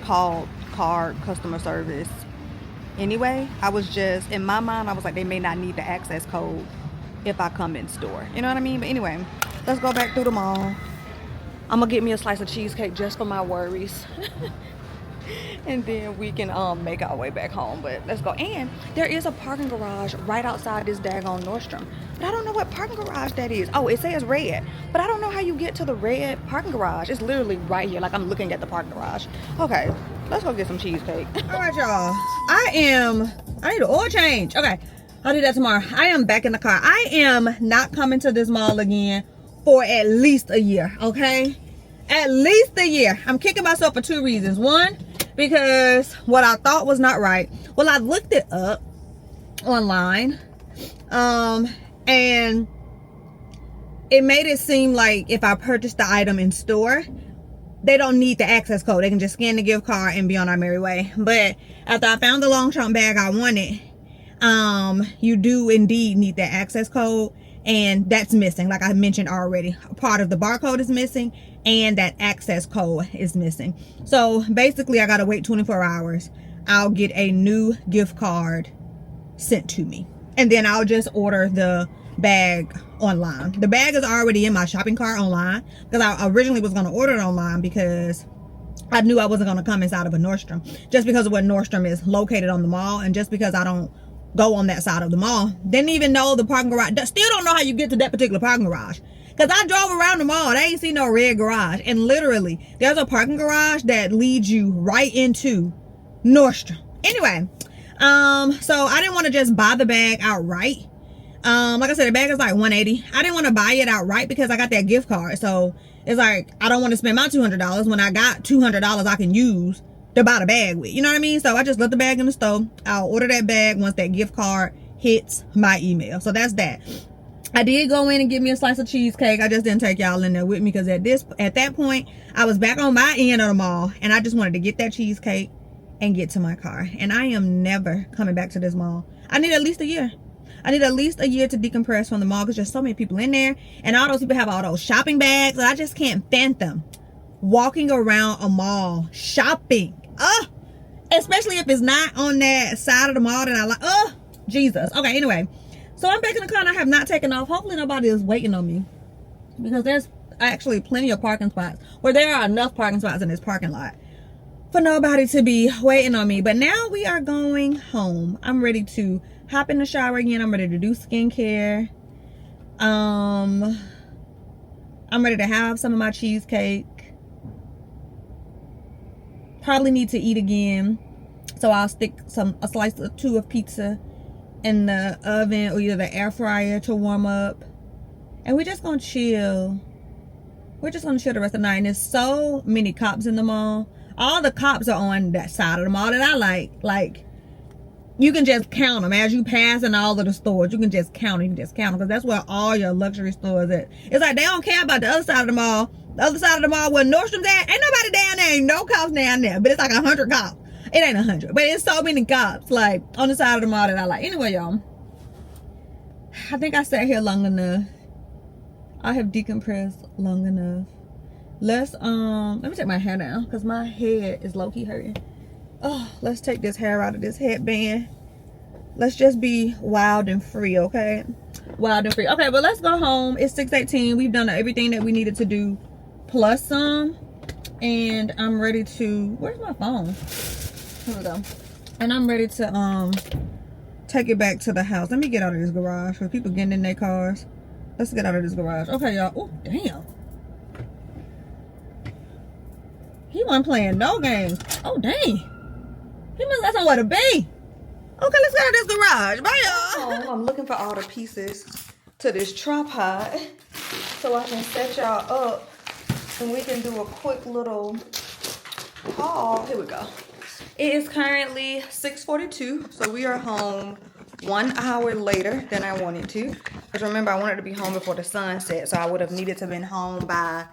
called card customer service anyway. I was just, in my mind, I was like, they may not need the access code if I come in store, you know what I mean? But anyway, let's go back through the mall. I'm gonna get me a slice of cheesecake just for my worries. And then we can make our way back home. But let's go. And there is a parking garage right outside this daggone Nordstrom, but I don't know what parking garage that is. Oh, it says red, but I don't know how you get to the red parking garage. It's literally right here, like I'm looking at the parking garage. Okay, let's go get some cheesecake. All right, y'all, I need an oil change. Okay, I'll do that tomorrow. I am back in the car. I am not coming to this mall again for at least a year, okay? At least a year. I'm kicking myself for 2 reasons. One, because what I thought was not right. Well, I looked it up online, and it made it seem like if I purchased the item in store, they don't need the access code. They can just scan the gift card and be on our merry way. But after I found the long trunk bag I wanted, you do indeed need the access code, and that's missing. Like I mentioned already, part of the barcode is missing and that access code is missing. So basically I gotta wait 24 hours. I'll get a new gift card sent to me, and then I'll just order the bag online. The bag is already in my shopping cart online because I originally was going to order it online because I knew I wasn't going to come inside of a Nordstrom, just because of where Nordstrom is located on the mall, and just because I don't go on that side of the mall. Didn't even know the parking garage. Still don't know how you get to that particular parking garage, because I drove around the mall. I ain't seen no red garage, and literally there's a parking garage that leads you right into Nordstrom. Anyway, so I didn't want to just buy the bag outright. Like I said, the bag is like $180. I didn't want to buy it outright because I got that gift card. So it's like, I don't want to spend my $200 when I got $200 I can use to buy the bag with. You know what I mean? So I just left the bag in the store. I'll order that bag once that gift card hits my email. So that's that. I did go in and get me a slice of cheesecake. I just didn't take y'all in there with me because at that point, I was back on my end of the mall, and I just wanted to get that cheesecake and get to my car. And I am never coming back to this mall. I need at least a year. I need at least a year to decompress from the mall because there's so many people in there, and all those people have all those shopping bags, and I just can't fathom walking around a mall shopping. Especially if it's not on that side of the mall that I like. Jesus. Okay, anyway. So I'm back in the car and I have not taken off. Hopefully nobody is waiting on me, because there's actually plenty of parking spots, where there are enough parking spots in this parking lot for nobody to be waiting on me. But now we are going home. I'm ready to hop in the shower again. I'm ready to do skincare. I'm ready to have some of my cheesecake. Probably need to eat again, so I'll stick a slice or two of pizza in the oven or either the air fryer to warm up, and we're just gonna chill. We're just gonna chill the rest of the night. And there's so many cops in the mall. All the cops are on that side of the mall that I like. You can just count them as you pass in all of the stores. You can just count them. Because that's where all your luxury stores at. It's like they don't care about the other side of the mall. The other side of the mall where Nordstrom's at, ain't nobody down there. Ain't no cops down there. But it's like 100 cops. It ain't 100. But it's so many cops, like, on the side of the mall that I like. Anyway, y'all, I think I sat here long enough. I have decompressed long enough. Let me take my hair down, because my head is low-key hurting. Oh, let's take this hair out of this headband. Let's just be wild and free, okay? Wild and free. Okay, but let's go home. It's 6:18. We've done everything that we needed to do, plus some. And I'm ready to. Where's my phone? Here we go. And I'm ready to take it back to the house. Let me get out of this garage for people getting in their cars. Let's get out of this garage. Okay, y'all. Oh, damn. He wasn't playing no games. Oh, dang. He must have somewhere to be. Okay, let's get out of this garage. Bye, y'all. Oh, I'm looking for all the pieces to this tripod so I can set y'all up and we can do a quick little haul. Here we go. It is currently 6:42, so we are home 1 hour later than I wanted to. Because remember, I wanted to be home before the sun set, so I would have needed to have been home by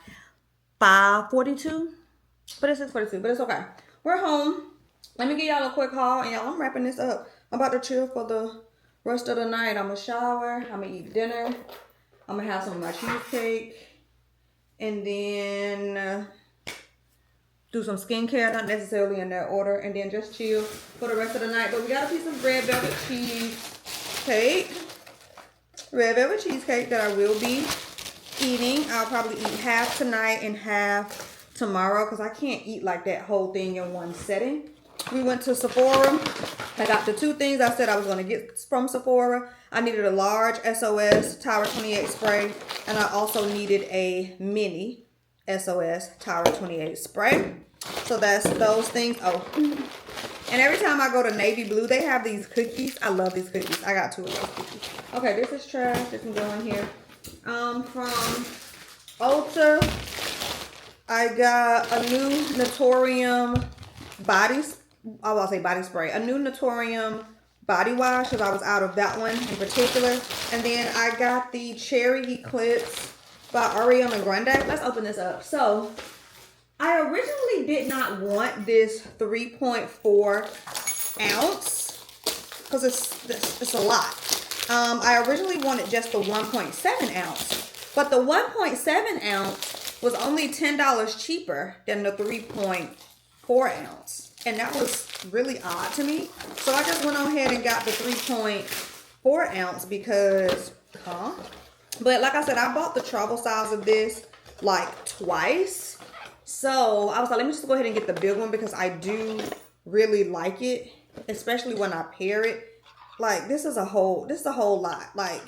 5:42. But it's 6:42, but it's okay. We're home. Let me give y'all a quick haul, and y'all, I'm wrapping this up. I'm about to chill for the rest of the night. I'm gonna shower. I'm gonna eat dinner. I'm gonna have some of my cheesecake, and then do some skincare, not necessarily in that order, and then just chill for the rest of the night. But we got a piece of red velvet cheesecake. Red velvet cheesecake that I will be eating. I'll probably eat half tonight and half tomorrow because I can't eat like that whole thing in one setting. We went to Sephora. I got the two things I said I was going to get from Sephora. I needed a large SOS Tower 28 spray, and I also needed a mini SOS Tower 28 spray. So that's those things. Oh, and every time I go to Navy Blue, they have these cookies. I love these cookies. I got two of those cookies. Okay, this is trash. This can go in here. From Ulta, I got a new Naturium body spray. A new Naturium body wash because I was out of that one in particular. And then I got the Cherry Eclipse by Ariana Grande. Let's open this up. So I originally did not want this 3.4 ounce because it's a lot. I originally wanted just the 1.7 ounce, but the 1.7 ounce was only $10 cheaper than the 3.4 ounce. And that was really odd to me. So I just went on ahead and got the 3.4 ounce because, But like I said, I bought the travel size of this like twice. So I was like, let me just go ahead and get the big one because I do really like it, especially when I pair it. Like this is a whole lot. Like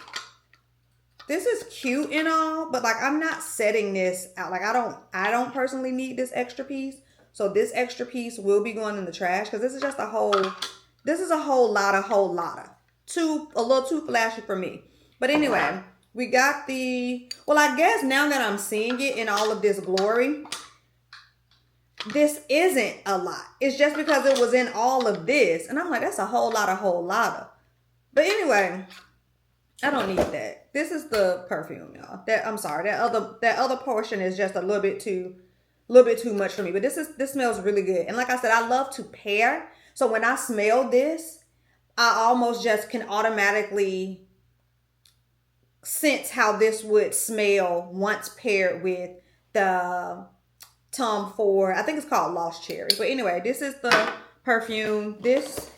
this is cute and all, but like I'm not setting this out. Like I don't personally need this extra piece. So this extra piece will be going in the trash because this is a whole lot of. A little too flashy for me. But anyway, we got I guess now that I'm seeing it in all of this glory, this isn't a lot. It's just because it was in all of this. And I'm like, that's a whole lot of. But anyway, I don't need that. This is the perfume, y'all. That other portion is just a little bit too much for me. But this smells really good. And like I said, I love to pair. So when I smell this, I almost just can automatically sense how this would smell once paired with the Tom Ford. I think it's called Lost Cherry. But anyway, this is the perfume. This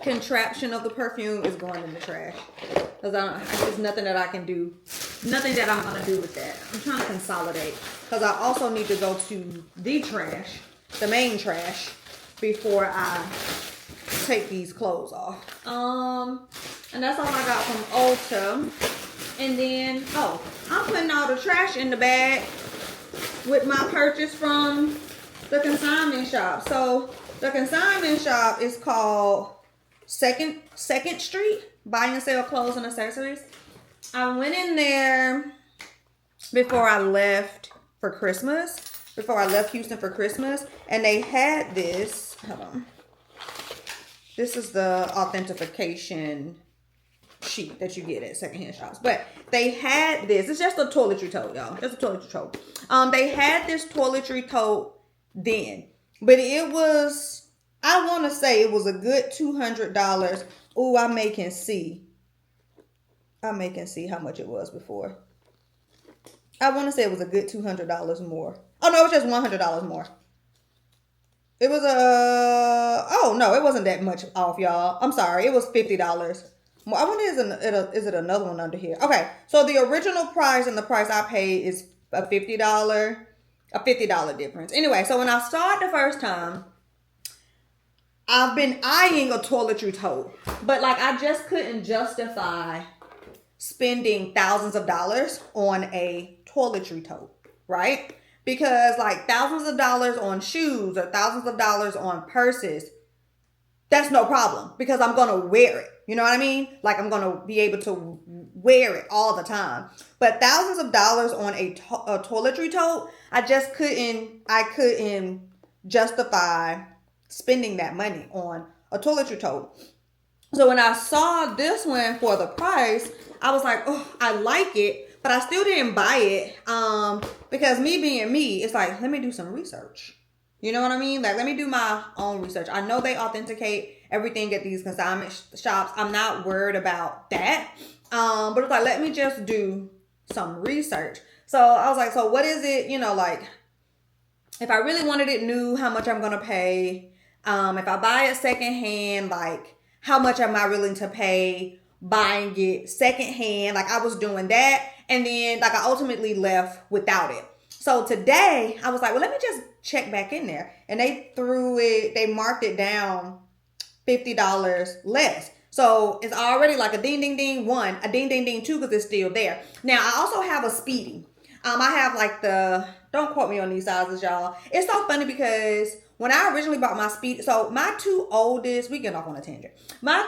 contraption of the perfume is going in the trash. Because there's nothing that I can do. Nothing that I'm going to do with that. I'm trying to consolidate. Because I also need to go to the trash, the main trash, before I take these clothes off. And that's all I got from Ulta. And then, I'm putting all the trash in the bag with my purchase from the consignment shop. So the consignment shop is called Second Street, buy and sell clothes and accessories. I went in there before I left Houston for Christmas, and they had this. Hold on. This is the authentication sheet that you get at secondhand shops. But they had this. It's just a toiletry tote, y'all. Just a toiletry tote. They had this toiletry tote then. But it was, I want to say it was a good $200. Ooh, I may can see how much it was before. I want to say it was a good $200 more. Oh, no, it was just $100 more. It was oh no, it wasn't that much off, y'all. I'm sorry, it was $50. I wonder is it another one under here? Okay, so the original price and the price I paid is a $50 difference. Anyway, so when I saw it the first time, I've been eyeing a toiletry tote, but like I just couldn't justify spending thousands of dollars on a toiletry tote, right? Because like thousands of dollars on shoes or thousands of dollars on purses, that's no problem because I'm going to wear it. You know what I mean? Like I'm going to be able to wear it all the time. But thousands of dollars on a toiletry tote, I couldn't justify spending that money on a toiletry tote. So when I saw this one for the price, I was like, oh, I like it, but I still didn't buy it because me being me, it's like, let me do some research. You know what I mean? Like, let me do my own research. I know they authenticate everything at these consignment shops. I'm not worried about that. But it's like, let me just do some research. So I was like, so what is it? You know, like, if I really wanted it new, how much I'm going to pay? If I buy it secondhand, like, how much am I willing to pay buying it secondhand? Like, I was doing that. And then, like, I ultimately left without it. So today, I was like, well, let me just check back in there. And they marked it down $50 less. So it's already like a ding, ding, ding, one, a ding, ding, ding, two, because it's still there. Now, I also have a Speedy. I have like don't quote me on these sizes, y'all. It's so funny because when I originally bought my Speedy, so my two oldest, we get off on a tangent. My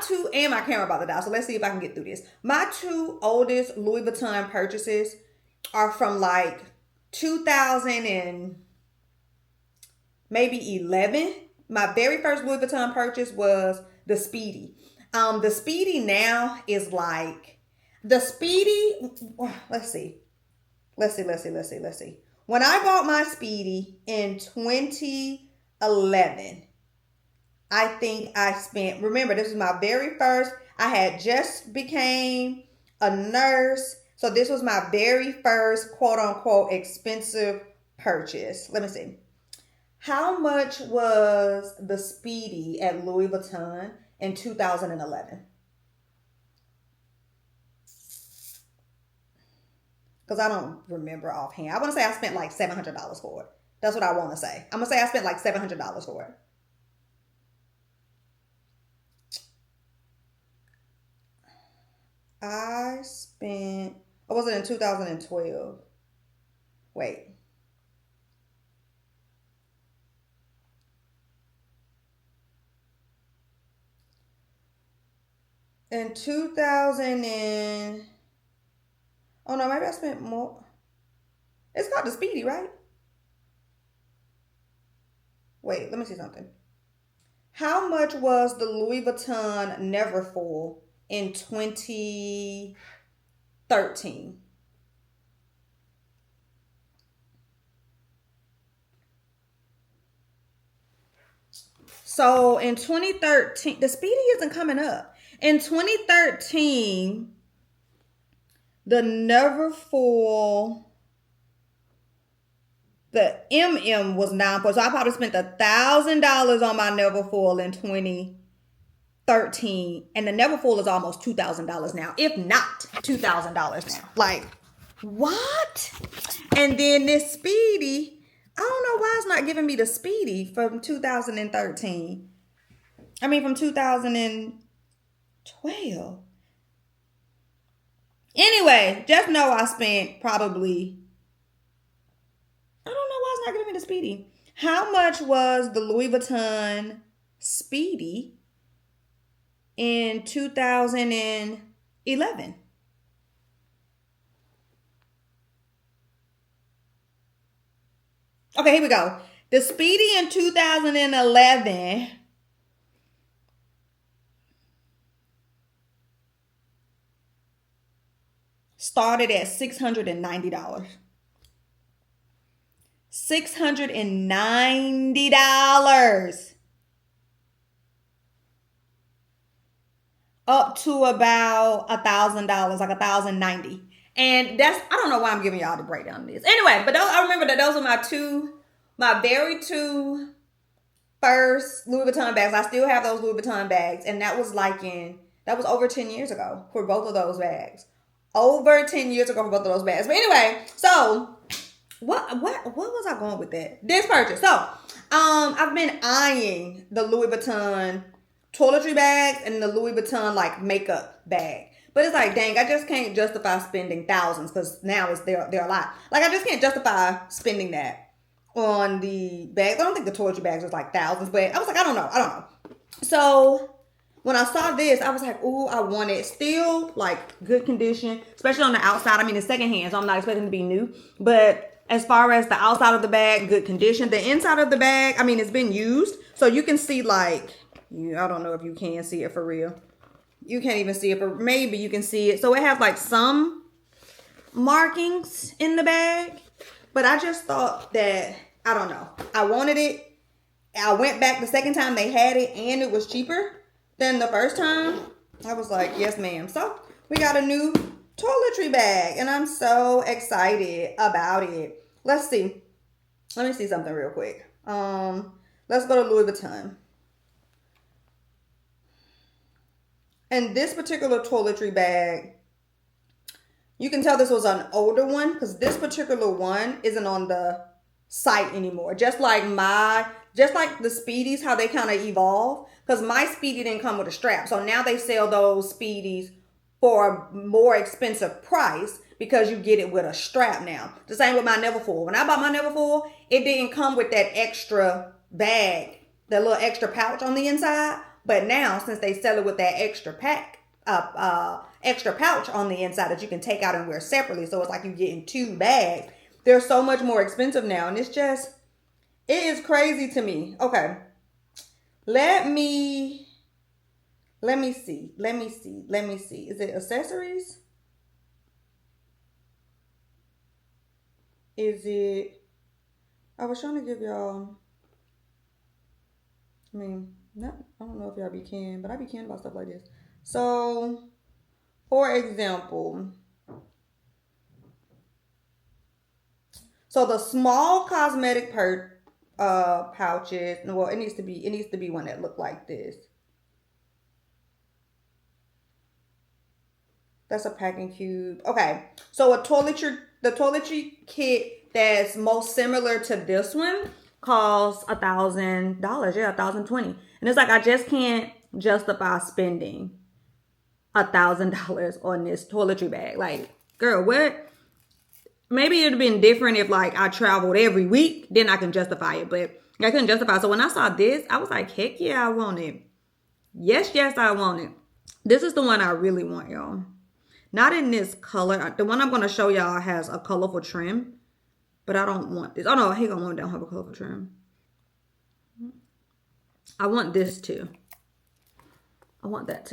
camera about to die, so let's see if I can get through this. My two oldest Louis Vuitton purchases are from like 2000 and maybe 11. My very first Louis Vuitton purchase was the Speedy. The Speedy now is like, the Speedy, let's see. When I bought my Speedy in 2011, I think I spent, remember, this was my very first, I had just became a nurse. So this was my very first quote unquote expensive purchase. Let me see. How much was the Speedy at Louis Vuitton in 2011? Because I don't remember offhand. I want to say I spent like $700 for it. That's what I want to say. I'm going to say I spent like $700 for it. Was it in 2012? Wait. In 2000 and, oh no, maybe I spent more. It's called the Speedy, right? Wait, let me see something. How much was the Louis Vuitton Neverfull in 2013? So in 2013, the Speedy isn't coming up. In 2013, the Neverfull, the MM was 9 points. So I probably spent $1,000 on my Neverfull in 2013, and the Neverfull is almost $2,000 now, if not $2,000 now. Like, what? And then this Speedy, I don't know why it's not giving me the Speedy from 2013. I mean, from 2012. Anyway, just know I spent probably, I don't know why it's not giving me the Speedy. How much was the Louis Vuitton Speedy in 2011? Okay, here we go. The Speedy in 2011 started at $690. $690. Up to about $1,000, like $1,090. And I don't know why I'm giving y'all the breakdown of this. Anyway, but I remember that those are my very two first Louis Vuitton bags. I still have those Louis Vuitton bags, and that was over 10 years ago for both of those bags. Over 10 years ago for both of those bags. But anyway, so what was I going with that? This purchase. So, I've been eyeing the Louis Vuitton toiletry bags and the Louis Vuitton like makeup bag. But it's like, dang, I just can't justify spending thousands because now they're a lot. Like, I just can't justify spending that on the bags. I don't think the toiletry bags was like thousands, but I was like, I don't know. So when I saw this, I was like, ooh, I want it. Still like good condition, especially on the outside. I mean, it's secondhand, so I'm not expecting it to be new. But as far as the outside of the bag, good condition. The inside of the bag, I mean, it's been used. So you can see like, I don't know if you can see it for real. You can't even see it, but maybe you can see it. So it has like some markings in the bag, but I just thought that, I don't know. I wanted it. I went back the second time they had it and it was cheaper than the first time. I was like, yes, ma'am. So we got a new toiletry bag and I'm so excited about it. Let's see. Let me see something real quick. Let's go to Louis Vuitton. And this particular toiletry bag, you can tell this was an older one because this particular one isn't on the site anymore. Just like the Speedies, how they kind of evolve. Because my Speedy didn't come with a strap. So now they sell those Speedies for a more expensive price because you get it with a strap now. The same with my Neverfull. When I bought my Neverfull, it didn't come with that extra bag, that little extra pouch on the inside. But now, since they sell it with that extra pouch on the inside that you can take out and wear separately, so it's like you're getting two bags. They're so much more expensive now, and it is crazy to me. Okay, let me see. Is it accessories? I was trying to give y'all. I mean, I don't know if y'all can, but I be caring about stuff like this. So, for example, so the small cosmetic pouches. Well, it needs to be one that look like this. That's a packing cube. Okay, so the toiletry kit that's most similar to this one costs $1,000. Yeah, $1,020. And it's like, I just can't justify spending $1,000 on this toiletry bag. Like, girl, what? Maybe it'd have been different if like I traveled every week, then I can justify it. But I couldn't justify it. So when I saw this, I was like, heck yeah, I want it. Yes, I want it. This is the one I really want, y'all. Not in this color. The one I'm going to show y'all has a colorful trim. But I don't want this. Oh, no. Hang on. One don't have a colorful trim. I want this too. I want that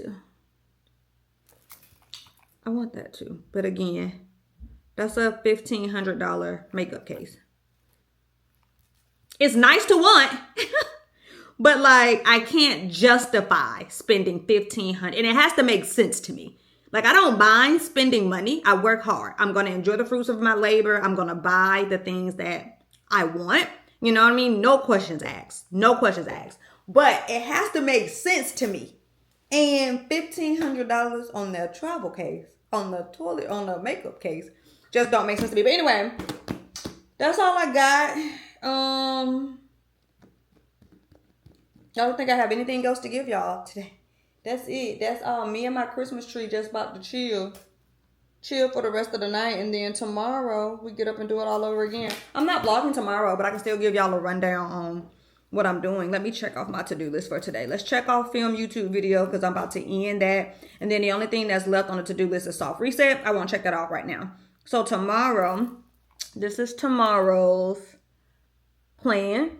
too. But again, that's a $1,500 makeup case. It's nice to want. But like, I can't justify spending $1,500. And it has to make sense to me. Like, I don't mind spending money. I work hard. I'm going to enjoy the fruits of my labor. I'm going to buy the things that I want. You know what I mean? No questions asked. But it has to make sense to me. And $1,500 on their travel case, on the makeup case, just don't make sense to me. But anyway, that's all I got. I don't think I have anything else to give y'all today. That's it. That's me and my Christmas tree just about to chill for the rest of the night. And then tomorrow we get up and do it all over again. I'm not vlogging tomorrow, but I can still give y'all a rundown on what I'm doing. Let me check off my to-do list for today. Let's check off film YouTube video because I'm about to end that. And then the only thing that's left on the to-do list is soft reset. I want to check that off right now. So tomorrow, this is tomorrow's plan.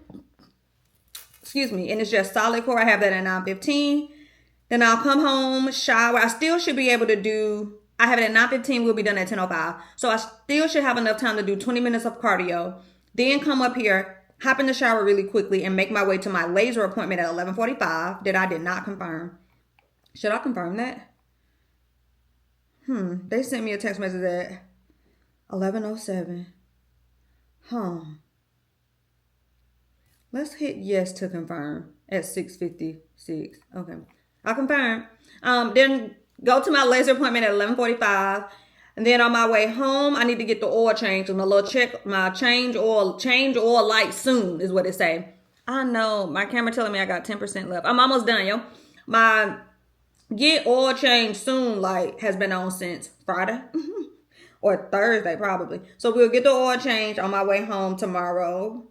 Excuse me. And it's just solid core. I have that at 9:15. Then I'll come home, shower. I still should be able to do, I have it at 9:15. We'll be done at 10:05. So I still should have enough time to do 20 minutes of cardio. Then come up here, hop in the shower really quickly, and make my way to my laser appointment at 11:45 that I did not confirm. Should I confirm that? They sent me a text message at 11:07. Let's hit yes to confirm at 6:56. Okay. I'll confirm. Then go to my laser appointment at 11:45. And then on my way home, I need to get the oil changed. And my little check, my change oil light soon is what it say. I know. My camera telling me I got 10% left. I'm almost done, yo. My get oil change soon light has been on since Friday. Or Thursday probably. So we'll get the oil change on my way home tomorrow.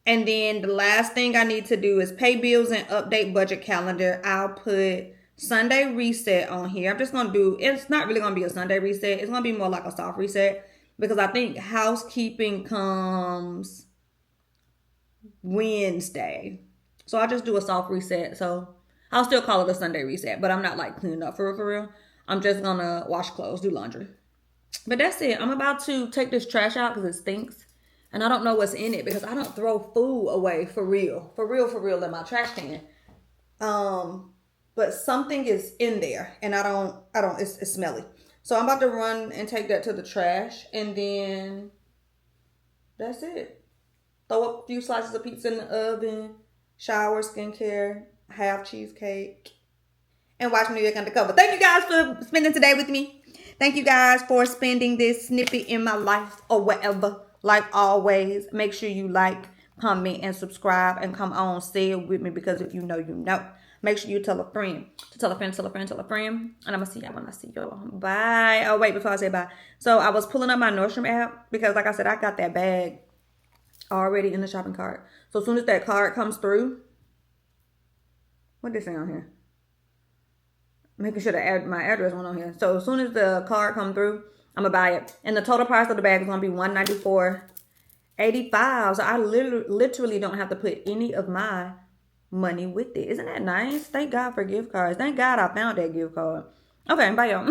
And then the last thing I need to do is pay bills and update budget calendar. I'll put Sunday reset on here. I'm just going to do, it's not really going to be a Sunday reset. It's going to be more like a soft reset because I think housekeeping comes Wednesday. So I'll just do a soft reset. So I'll still call it a Sunday reset, but I'm not like cleaning up for real. I'm just going to wash clothes, do laundry. But that's it. I'm about to take this trash out because it stinks. And I don't know what's in it because I don't throw food away for real in my trash can. But something is in there and I don't, it's smelly. So I'm about to run and take that to the trash and then that's it. Throw a few slices of pizza in the oven, shower, skincare, have cheesecake, and watch New York Undercover. Thank you guys for spending today with me. Thank you guys for spending this snippet in my life or whatever. Like always, make sure you like, comment, and subscribe, and come on, say it with me because if you know, you know. Make sure you tell a friend, tell a friend, tell a friend, tell a friend. And I'm going to see y'all when I see y'all. Bye. Oh, wait, before I say bye. So I was pulling up my Nordstrom app because, like I said, I got that bag already in the shopping cart. So as soon as that card comes through, what did it say on here? Making sure that my address went on here. So as soon as the card comes through, I'm going to buy it. And the total price of the bag is going to be $194.85. So I literally don't have to put any of my money with it. Isn't that nice? Thank God for gift cards. Thank God I found that gift card. Okay, bye y'all.